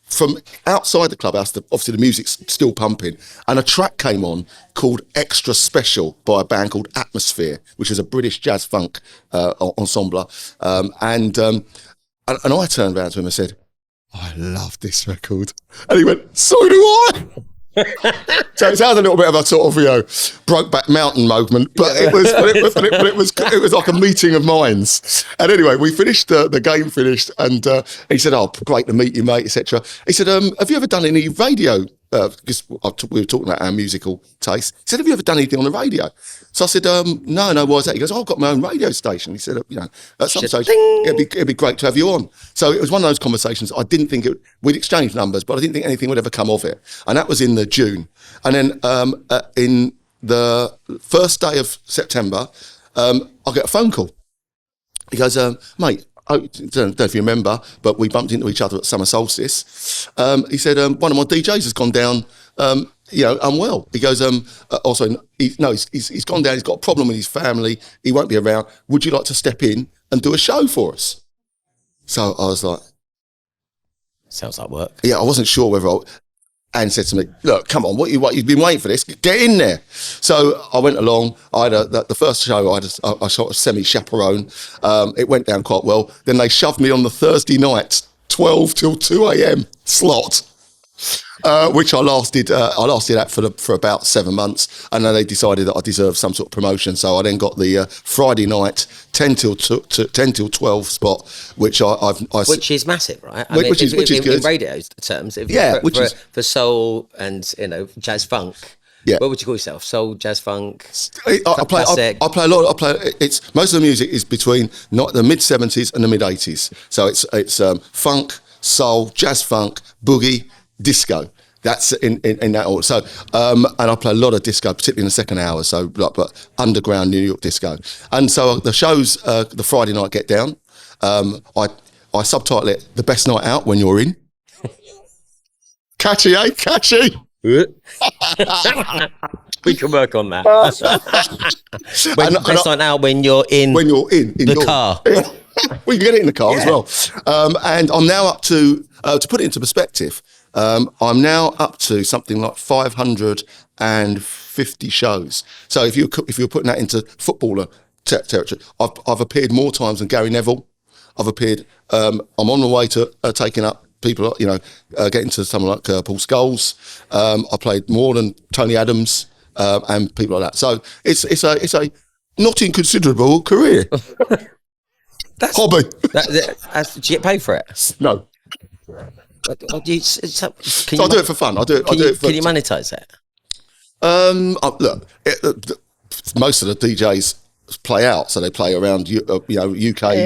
from outside the clubhouse, obviously the music's still pumping, and a track came on called Extra Special by a band called Atmosphere, which is a British jazz funk ensemble. And I turned around to him and said, I love this record. And he went, so do I. So it sounds a little bit of a sort of, Brokeback Mountain moment, but it was like a meeting of minds. And anyway, we finished, the game finished, and he said, oh, great to meet you, mate, etc. He said, have you ever done any radio? Because we were talking about our musical taste. He said, have you ever done anything on the radio? So I said, no, why is that? He goes, I've got my own radio station. He said, at some stage, it'd be great to have you on. So it was one of those conversations. I didn't think we'd exchanged numbers, but I didn't think anything would ever come of it. And that was in the June. And then in the first day of September, I get a phone call. He goes, mate, I don't know if you remember, but we bumped into each other at summer solstice. He said, one of my DJs has gone down, unwell. He goes, he's gone down, he's got a problem with his family, he won't be around. Would you like to step in and do a show for us? So I was like... Sounds like work. Yeah, I wasn't sure whether Anne said to me, look, come on, you've been waiting for this, get in there. So I went along. I had the first show, I shot a semi-chaperone. It went down quite well. Then they shoved me on the Thursday night, 12 till 2 a.m. slot, which I lasted at for about 7 months. And then they decided that I deserved some sort of promotion. So I then got the Friday night, 10 till 12 spot, which which is massive, right? Which is good. In radio terms, for soul and jazz funk. Yeah. What would you call yourself? Soul, jazz, funk. I play a lot. It's most of the music is between the mid 70s and the mid 80s. So it's funk, soul, jazz, funk, boogie, disco. That's in that order. So, and I play a lot of disco, particularly in the second hour. So, but underground New York disco. And so the shows, the Friday night get down. I subtitle it "The Best Night Out When You're In." Catchy, eh? Catchy. We can work on that. Best night out when you're in. When you're in the car. We can get it in the car as well. And I'm now up to put it into perspective. I'm now up to something like 550 shows. So if you're putting that into footballer territory, I've appeared more times than Gary Neville. I've appeared. I'm on the way to taking up people. Getting to someone like Paul Scholes. I played more than Tony Adams and people like that. So it's a not inconsiderable career. Hobby. Do you get paid for it? No. I do it for fun. Can you monetize it? Look, most of the DJs play out, so they play around UK,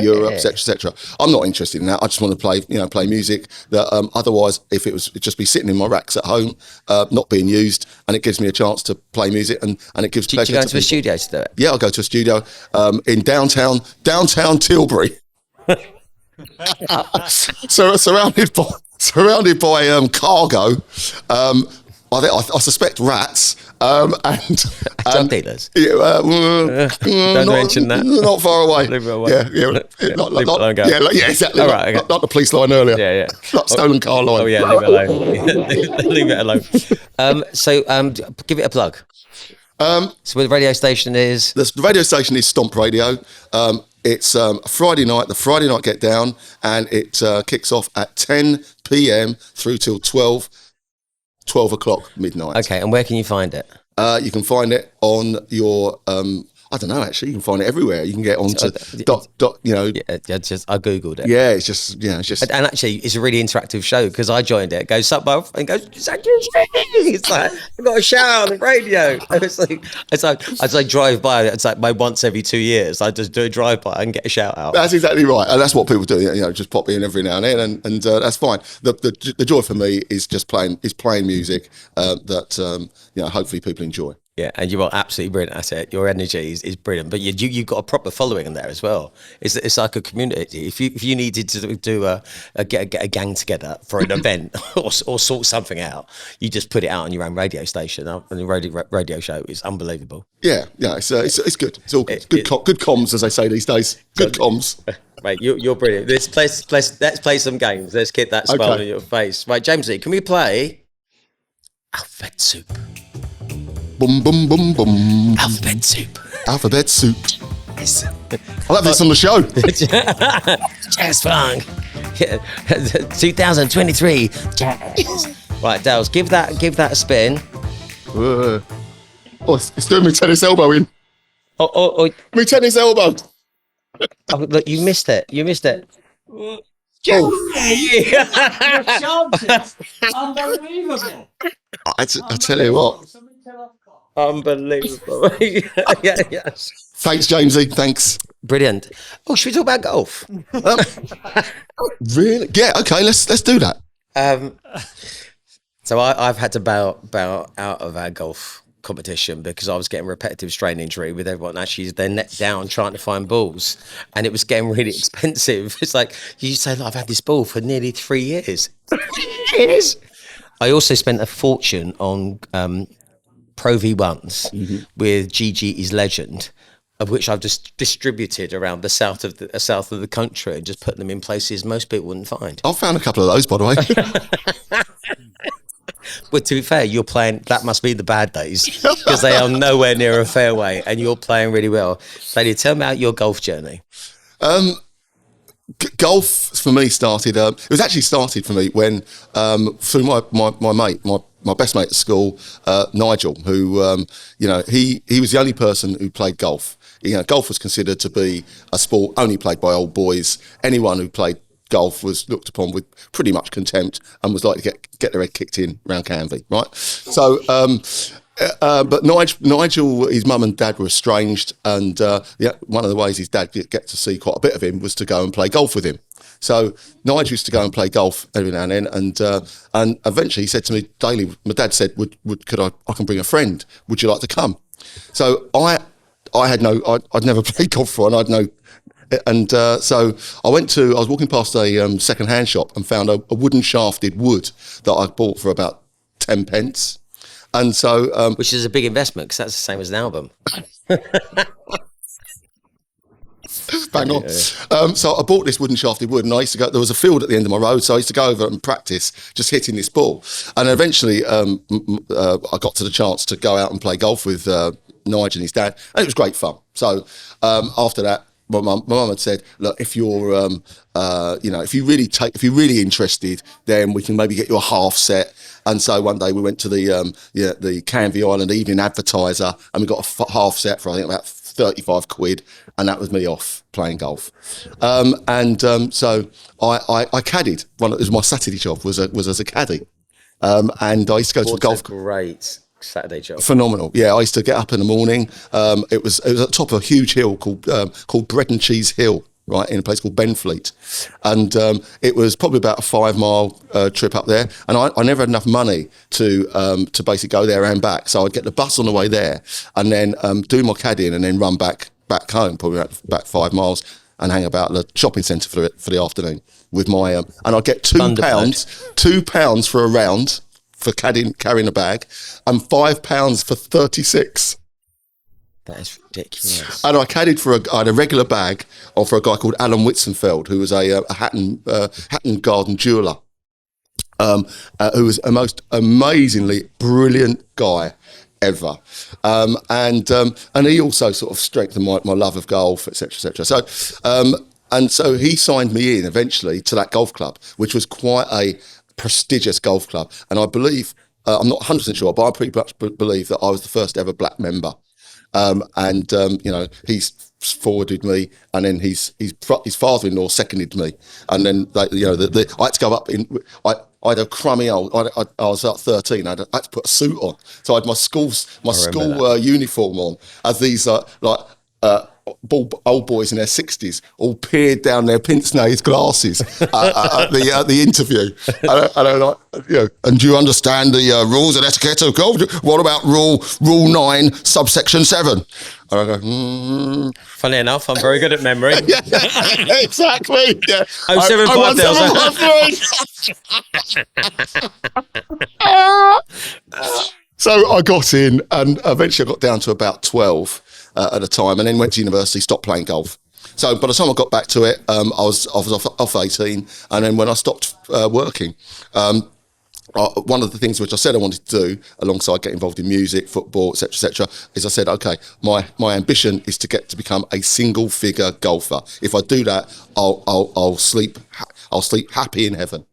Europe, etc. I'm not interested in that. I just want to play music that otherwise, if it'd just be sitting in my racks at home, not being used, and it gives me a chance to play music, and it gives pleasure. Do you go to a studio to do it? Yeah, I'll go to a studio in downtown Tilbury. So surrounded by cargo. I suspect rats and drug dealers. Don't mention that. Not far away. Leave it away. Yeah, exactly. All right, okay. Not the police line earlier. Yeah. Not stolen car line. Oh yeah, leave it alone. Leave it alone. So give it a plug. So the radio station is? The radio station is Stomp Radio. It's a Friday night, the Friday night get down, and it kicks off at 10 p.m. through till 12 o'clock midnight. Okay, and where can you find it? You can find it on your I don't know, actually. You can find it everywhere. You can get onto Yeah, I Googled it. Yeah, it's just. And actually, it's a really interactive show because I joined it. It goes up and goes, it's like, I've got a shout on the radio. It's like as I drive by, it's like my once every 2 years, I just do a drive by and get a shout out. That's exactly right. And that's what people do, just pop in every now and then. And that's fine. The joy for me is just playing music that, hopefully people enjoy. Yeah, and you are absolutely brilliant at it. Your energy is brilliant, but you've got a proper following in there as well. It's like a community. If you needed to do get a gang together for an event or sort something out, you just put it out on your own radio station and the radio show is unbelievable. Yeah, it's good. It's all good. Good comms, as they say these days. Good comms. Mate, you're brilliant. Let's play some games. Let's get that smile on your face. Right, Jamesy, can we play Alphabet Soup? Boom, boom, boom, boom. Alphabet Soup. Alphabet Soup. I'll have this on the show. Jazz funk. 2023. Right, Dales, give that a spin. Oh, it's doing me tennis elbow in. Oh, Me tennis elbow. look, you missed it. Unbelievable. I tell you what. Unbelievable. Yes. Thanks, Jamesy. Thanks. Brilliant. Oh, should we talk about golf? Really? Yeah. Okay. Let's do that. So I've had to bow out of our golf competition because I was getting repetitive strain injury with everyone actually their net down trying to find balls, and it was getting really expensive. It's like you say, I've had this ball for nearly 3 years. I also spent a fortune on Pro V1s with GG's Legend, of which I've just distributed around the south of the country and just put them in places most people wouldn't find. I found a couple of those, by the way. But to be fair, you're playing, that must be the bad days because they are nowhere near a fairway and you're playing really well. Daley, tell me about your golf journey. Golf for me started, it was actually started for me when, through my mate, my best mate at school, Nigel, who, he was the only person who played golf. Golf was considered to be a sport only played by old boys. Anyone who played golf was looked upon with pretty much contempt and was like to get their head kicked in round Canvey, right? So, but Nigel, his mum and dad were estranged, and one of the ways his dad get to see quite a bit of him was to go and play golf with him. So Nigel used to go and play golf every now and then, and eventually he said to me, Daley, my dad said, could I can bring a friend? Would you like to come? So I'd never played golf before, and I'd no. And so I was walking past a second-hand shop and found a wooden shafted wood that I bought for about 10 pence. And so... which is a big investment because that's the same as an album. Bang on. So I bought this wooden shafted wood, and I used to go, there was a field at the end of my road, so I used to go over and practice just hitting this ball. And eventually I got to the chance to go out and play golf with Nigel and his dad, and it was great fun. So after that, my mum had said, look, if you're, if you're really interested, then we can maybe get you a half set. And so one day we went to the Canvey Island Evening Advertiser, and we got a half set for I think about 35 quid, and that was me off playing golf. So I caddied. It was my Saturday job was as a caddy, and I used to go to a golf. Great Saturday job. Phenomenal. Yeah, I used to get up in the morning. It was at the top of a huge hill called Bread and Cheese Hill, right, in a place called Benfleet. And it was probably about a 5 mile trip up there. And I never had enough money to basically go there and back. So I'd get the bus on the way there and then do my caddying and then run back home, probably back 5 miles, and hang about the shopping centre for the afternoon with my and I'd get £2 for a round for carrying a bag, and £5 for 36. That is ridiculous. And I caddied I had a regular bag for a guy called Alan Whitsenfeld, who was a Hatton Garden jeweller, who was a most amazingly brilliant guy ever. And he also sort of strengthened my love of golf, etc., etc. So he signed me in eventually to that golf club, which was quite a prestigious golf club. And I believe, I'm not 100% sure, but I pretty much believe that I was the first ever black member. He's forwarded me, and then his father-in-law seconded me, and then I had to go up in. I had a crummy old. I was about 13. I had to put a suit on, so I had my school uniform on, as these old boys in their 60s all peered down their pince-nez glasses at the interview. And I'm like, and do you understand the rules and etiquette of golf? What about rule 9, subsection 7? And I go, Funny enough, I'm very good at memory. Yeah, exactly. Yeah. 075,000. So I got in, and eventually I got down to about 12 at a time, and then went to university, stopped playing golf. So by the time I got back to it, I was off 18, and then when I stopped working, one of the things which I said I wanted to do, alongside getting involved in music, football, etc., is I said, okay, my ambition is to get to become a single-figure golfer. If I do that, I'll sleep I'll sleep happy in heaven.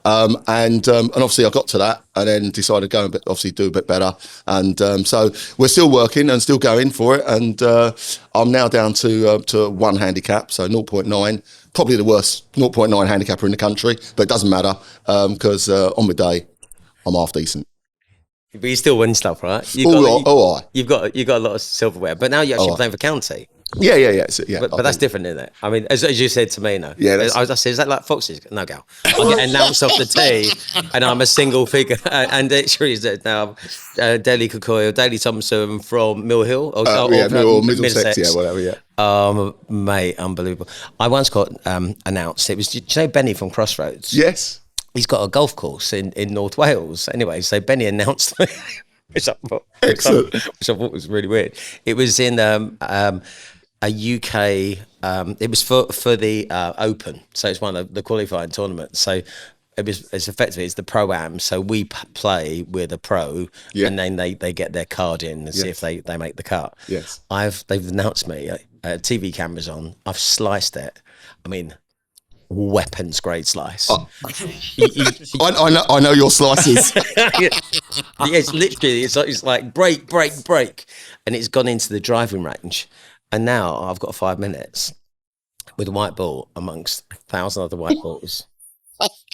And obviously I got to that and then decided to go and obviously do a bit better. And so we're still working and still going for it. And I'm now down to 1 handicap, so 0.9. Probably the worst 0.9 handicapper in the country, but it doesn't matter because on the day I'm half decent. But you still win stuff, right? You've got a lot of silverware, but now you're actually playing for county. Yeah. But that's different, isn't it? I mean, as you said to me, no. Yeah. I said, is that like Foxes? No, gal. I get announced off the tee, and I'm a single figure. And it sure is that now. Daley Thompson from Mill Hill, or Middlesex, yeah, whatever, yeah. Mate, unbelievable. I once got announced. It was, do you know Benny from Crossroads? Yes. He's got a golf course in North Wales. Anyway, so Benny announced me, which I thought was really weird. It was in a UK. It was for the Open, so it's one of the qualifying tournaments. So it's effectively the pro-am. So we play with a pro, and then they get their card in and see if they make the cut. Yes, they've announced me. TV cameras on. I've sliced it. I mean, weapons grade slice. I know your slices. It's literally it's like break, and it's gone into the driving range. And now I've got 5 minutes with a white ball amongst 1,000 other white balls.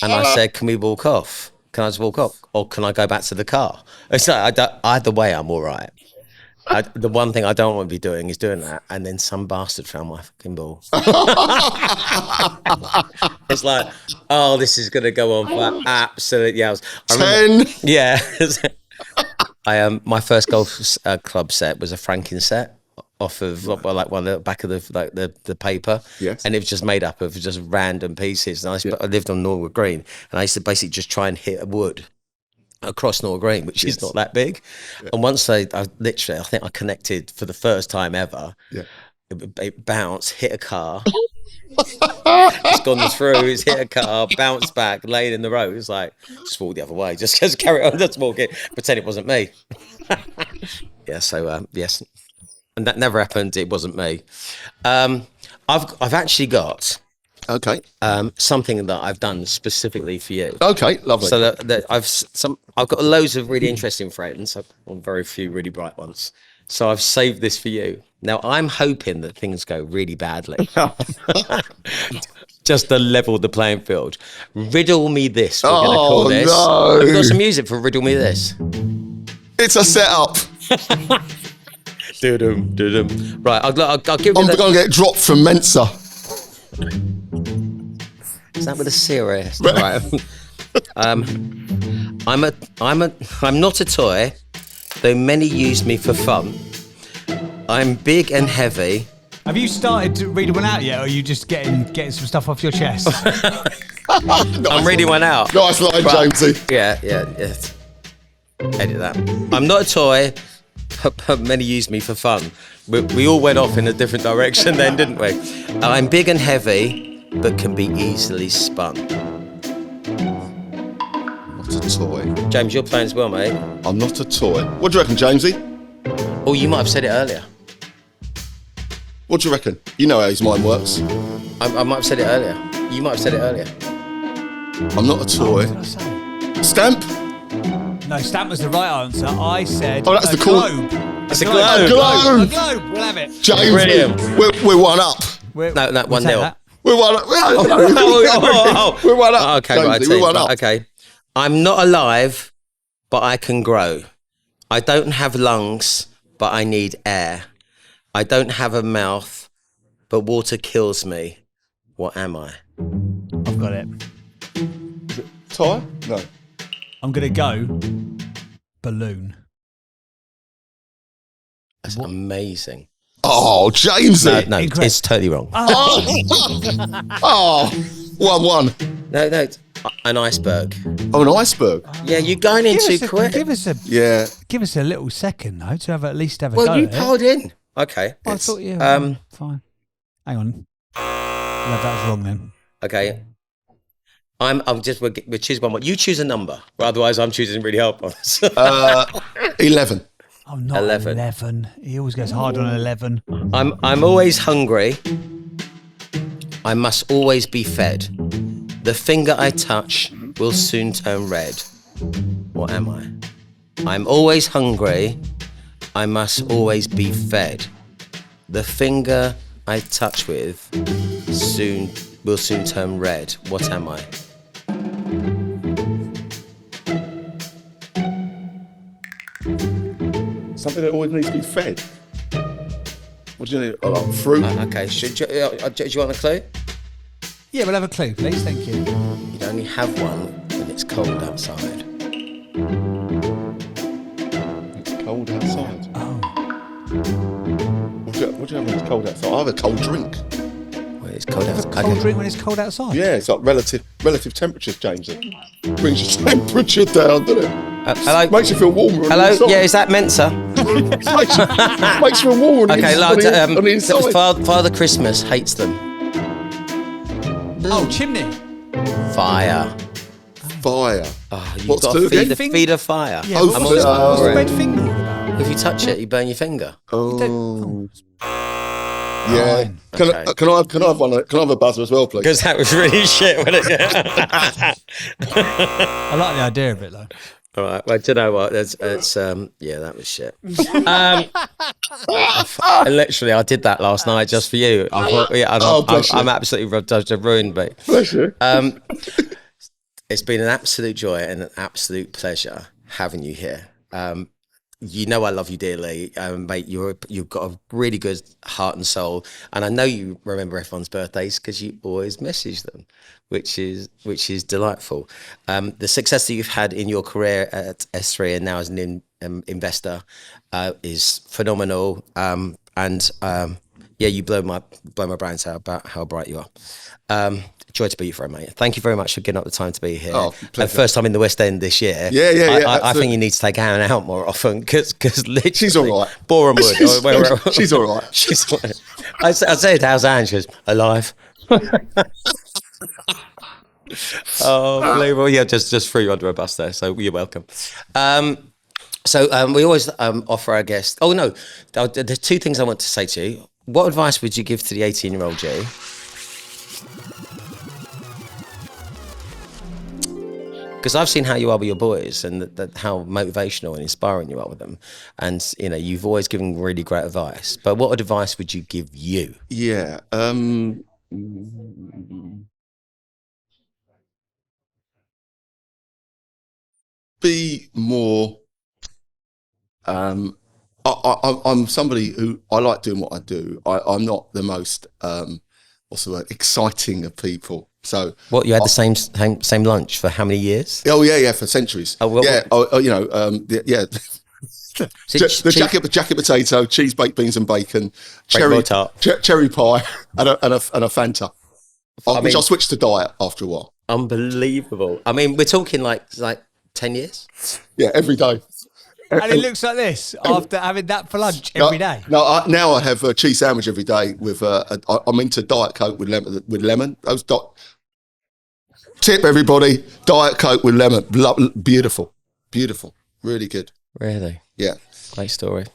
And I said, can we walk off? Can I just walk off? Or can I go back to the car? It's like, either way, I'm all right. The one thing I don't want to be doing is doing that. And then some bastard found my fucking ball. It's like, oh, this is going to go on for absolute hours. 10. Yeah. My first golf club set was a Franken set. Off of like one of the back of the paper, yes, and it was just made up of just random pieces. And I lived on Norwood Green, and I used to basically just try and hit a wood across Norwood Green, which is not that big. Yeah. And once I think I connected for the first time ever. Yeah, it bounced, hit a car. It's gone through. It's hit a car, bounced back, laid in the road. It's like just walk the other way, just carry on, just walk it, pretend it wasn't me. Yeah. So yes. And that never happened. It wasn't me. I've actually got something that I've done specifically for you. Okay, lovely. So that I've got loads of really interesting friends, very few really bright ones. So I've saved this for you. Now I'm hoping that things go really badly, just to level the playing field. Riddle me this. We're going to call this. No. Have we got some music for Riddle me this? It's a setup. Right, I'll give you. I'm going to get dropped from Mensa. Is that with a serious? Right. I'm not a toy, though many use me for fun. I'm big and heavy. Have you started to read one out yet, or are you just getting some stuff off your chest? I'm reading one out. Nice line, Jamesy. Yeah. Edit that. I'm not a toy. Many use me for fun. We all went off in a different direction then, didn't we? I'm big and heavy, but can be easily spun. Not a toy. James, you're playing as well, mate. I'm not a toy. What do you reckon, Jamesy? Oh, you might have said it earlier. What do you reckon? You know how his mind works. I might have said it earlier. You might have said it earlier. I'm not a toy. What did I say? Stamp? No, stamp was the right answer. I said that's the globe. It's a globe. A globe. A globe. We'll have it. James, brilliant. We're one up. No, 1-0. We're one up. We're one up. Okay, Jamesy, right. We're one up. Okay. I'm not alive, but I can grow. I don't have lungs, but I need air. I don't have a mouth, but water kills me. What am I? I've got it. Toy? No. I'm going to go balloon. That's amazing. Oh, James. No, it's totally wrong. Oh, 1-1. No, an iceberg. Oh, an iceberg. Yeah, you're going in too quick. Give us a little second though to at least have a go. Well, you powered in. Okay. I thought you. Fine. Hang on. No, that was wrong then. Okay. We'll choose one more. You choose a number. Well, otherwise, I'm choosing really hard ones. 11. Oh, not 11. He always goes hard on 11. I'm always hungry. I must always be fed. The finger I touch will soon turn red. What am I? I'm always hungry. I must always be fed. The finger I touch with will soon turn red. What am I? Something that always needs to be fed. What do you need? Fruit? Okay, do you want a clue? Yeah, we'll have a clue, please. Thank you. You'd only have one when it's cold outside. It's cold outside. Oh. What do you have when it's cold outside? I have a cold drink. When it's cold Have a outside. cold drink when it's cold outside. Yeah, it's like relative temperatures change it. Brings your temperature down, doesn't it? Hello? Makes you feel warmer. Hello? On the inside. Yeah, is that Mensa? makes you feel warmer. Okay, on the inside. Father Christmas hates them. Oh, chimney. Fire. Fire. Oh, you've What's got to to do again? feed a fire. Yeah, Oh, what's fire. what's the red finger all about? If you touch it, you burn your finger. Oh. Yeah. Okay. Can I have one? Can I have a buzzer as well, please? Because that was really shit, wasn't it? I like the idea of it, though. All right. Well, do you know what? Yeah, that was shit. Literally, I did that last night just for you. I'm absolutely ruined, mate. Bless you. It's been an absolute joy and an absolute pleasure having you here. You know I love you dearly, mate. You've got a really good heart and soul, and I know you remember everyone's birthdays because you always message them, which is delightful. The success that you've had in your career at S3 and now as an investor is phenomenal. You blow my brains out about how bright you are. Joy to be your friend, mate. Thank you very much for getting up the time to be here. Oh, First time in the West End this year. Yeah. I think you need to take Anne out more often because literally She's all right. Boreham Wood. She's all right. She's all right. I said, how's Anne? She goes, alive. Oh, unbelievable. Yeah, just threw you under a bus there. So you're welcome. We always offer our guests. Oh, no. There's two things I want to say to you. What advice would you give to the 18-year-old G? Because I've seen how you are with your boys and how motivational and inspiring you are with them. And, you've always given really great advice. But what advice would you give you? Yeah. Be more. I'm somebody who I like doing what I do. I'm not the most what's the word, exciting of people. So what, you had the same lunch for how many years? Oh yeah, for centuries. Oh, well, yeah. The jacket potato, cheese, baked beans and bacon, cherry pie, and a Fanta. Which I switched to diet after a while. Unbelievable. I mean, we're talking like 10 years. Yeah, every day. And it looks like this after having that for lunch every day. No, now I have a cheese sandwich every day with. I'm into Diet Coke with lemon. Tip everybody: Diet Coke with lemon. Beautiful, really good. Really? Yeah. Great story.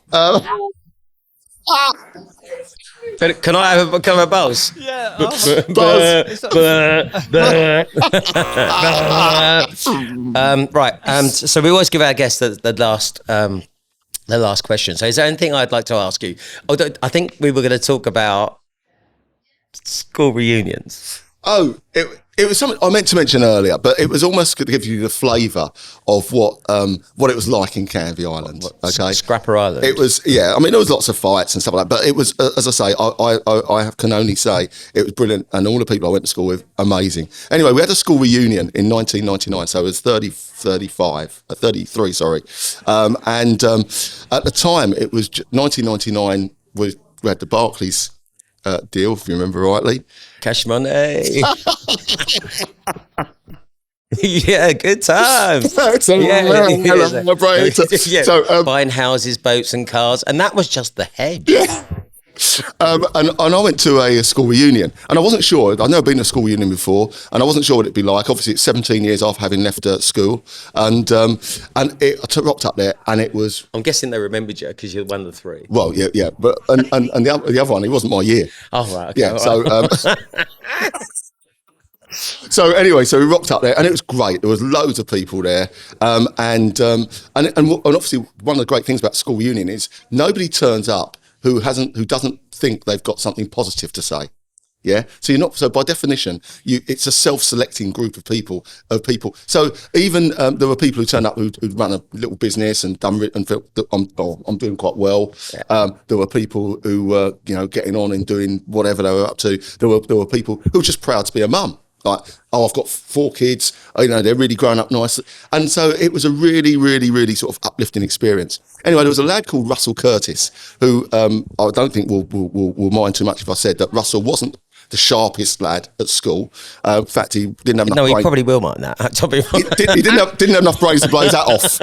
Can I have a buzz? Yeah. Right. So we always give our guests the last question. So is there anything I'd like to ask you? I think we were going to talk about school reunions. Oh, it was something I meant to mention earlier, but it was almost to give you the flavour of what it was like in Canvey Island. Okay, Scrapper Island. It was, yeah. I mean, there was lots of fights and stuff like that, but it was, as I say, I can only say it was brilliant, and all the people I went to school with, amazing. Anyway, we had a school reunion in 1999, so it was 33, sorry, and at the time it was 1999. We had the Barclays deal, if you remember rightly. Cash money. Yeah, good times. So buying houses, boats and cars. And that was just the head. Yeah. And I went to a school reunion, and I wasn't sure. I'd never been to a school reunion before, and I wasn't sure what it'd be like. Obviously, it's 17 years after having left school, and I rocked up there, and it was. I'm guessing they remembered you because you're one of the three. Well, yeah, but and the other one, it wasn't my year. Oh right, okay, yeah. right. So So anyway, so we rocked up there, and it was great. There was loads of people there, and obviously one of the great things about school reunion is nobody turns up who doesn't think they've got something positive to say. Yeah, so by definition, it's a self-selecting group of people. So even there were people who turned up who'd run a little business and felt that I'm doing quite well. Yeah. There were people who were getting on and doing whatever they were up to. There were people who were just proud to be a mum. Like, I've got 4 kids. They're really growing up nice, and so it was a really, really, really sort of uplifting experience. Anyway, there was a lad called Russell Curtis who I don't think will mind too much if I said that Russell wasn't the sharpest lad at school. In fact, he didn't have enough. No, he brain. probably will mind that. He didn't have enough brains to blow his hat off.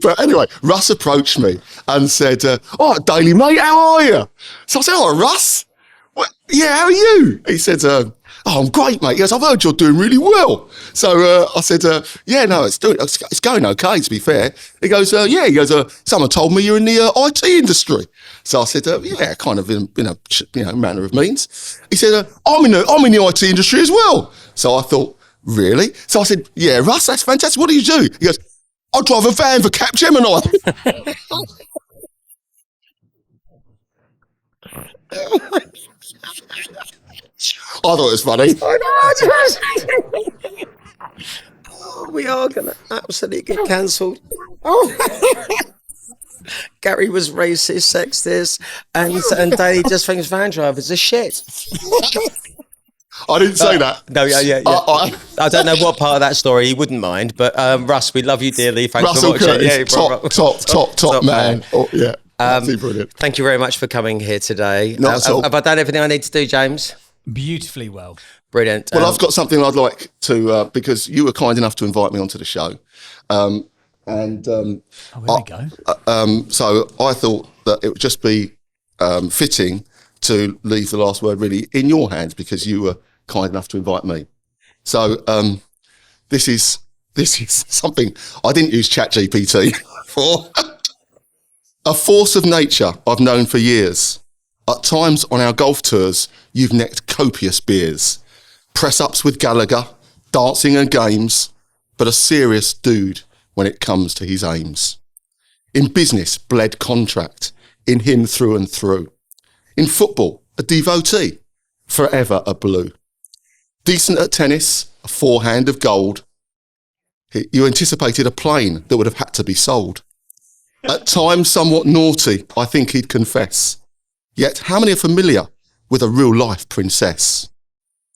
But anyway, Russ approached me and said, "Oh, Daley, mate, how are you?" So I said, "Oh, Russ, what? Yeah, how are you?" He said, "Oh, I'm great, mate." He goes, "I've heard you're doing really well." So I said, "Yeah, no, it's going okay, to be fair." He goes, "Yeah." He goes, "Someone told me you're in the IT industry." So I said, "Yeah, kind of in a manner of means." He said, I'm in the IT industry as well." So I thought, really? So I said, "Yeah, Russ, that's fantastic. What do you do?" He goes, "I drive a van for Capgemini." I thought it was funny. We are going to absolutely get cancelled. Gary was racist, sexist, and Daley just thinks van drivers are shit. I didn't say that. No, yeah. I don't know what part of that story he wouldn't mind, but Russ, we love you dearly. Thanks Russell for watching. Curtis, top man. Oh, yeah. Brilliant. Thank you very much for coming here today. Not at all. Have I done everything I need to do, James? Beautifully well. Brilliant. Well, I've got something I'd like to, because you were kind enough to invite me onto the show. Here we go. So I thought that it would just be fitting to leave the last word really in your hands, because you were kind enough to invite me. So this is something I didn't use ChatGPT for. A force of nature I've known for years. At times on our golf tours, you've necked copious beers. Press-ups with Gallagher, dancing and games, but a serious dude when it comes to his aims. In business, bled contract, in him through and through. In football, a devotee, forever a blue. Decent at tennis, a forehand of gold. You anticipated a plane that would have had to be sold. At times somewhat naughty, I think he'd confess. Yet how many are familiar with a real-life princess?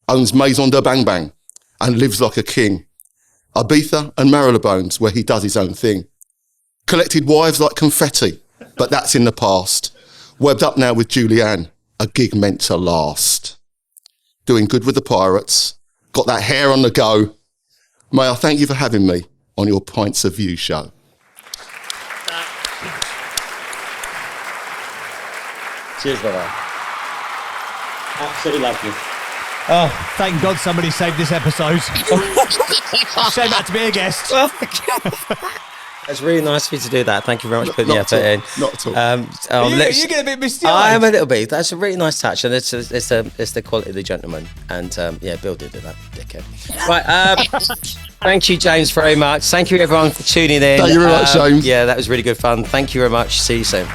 Owns Maison de Bang Bang and lives like a king. Ibiza and Marylebones, where he does his own thing. Collected wives like confetti, but that's in the past. Webbed up now with Julianne, a gig meant to last. Doing good with the Pirates, got that hair on the go. May I thank you for having me on your Pints of View show. Cheers, brother. Absolutely love you. Oh, thank God somebody saved this episode. Shame that to be a guest. It's really nice of you to do that. Thank you very much for putting the effort in. Not at all. You get a bit misty. I am a little bit. That's a really nice touch, and it's the quality of the gentleman. And Bill did that, dickhead. Right. Thank you, James, very much. Thank you, everyone, for tuning in. Thank you very much, James. Yeah, that was really good fun. Thank you very much. See you soon.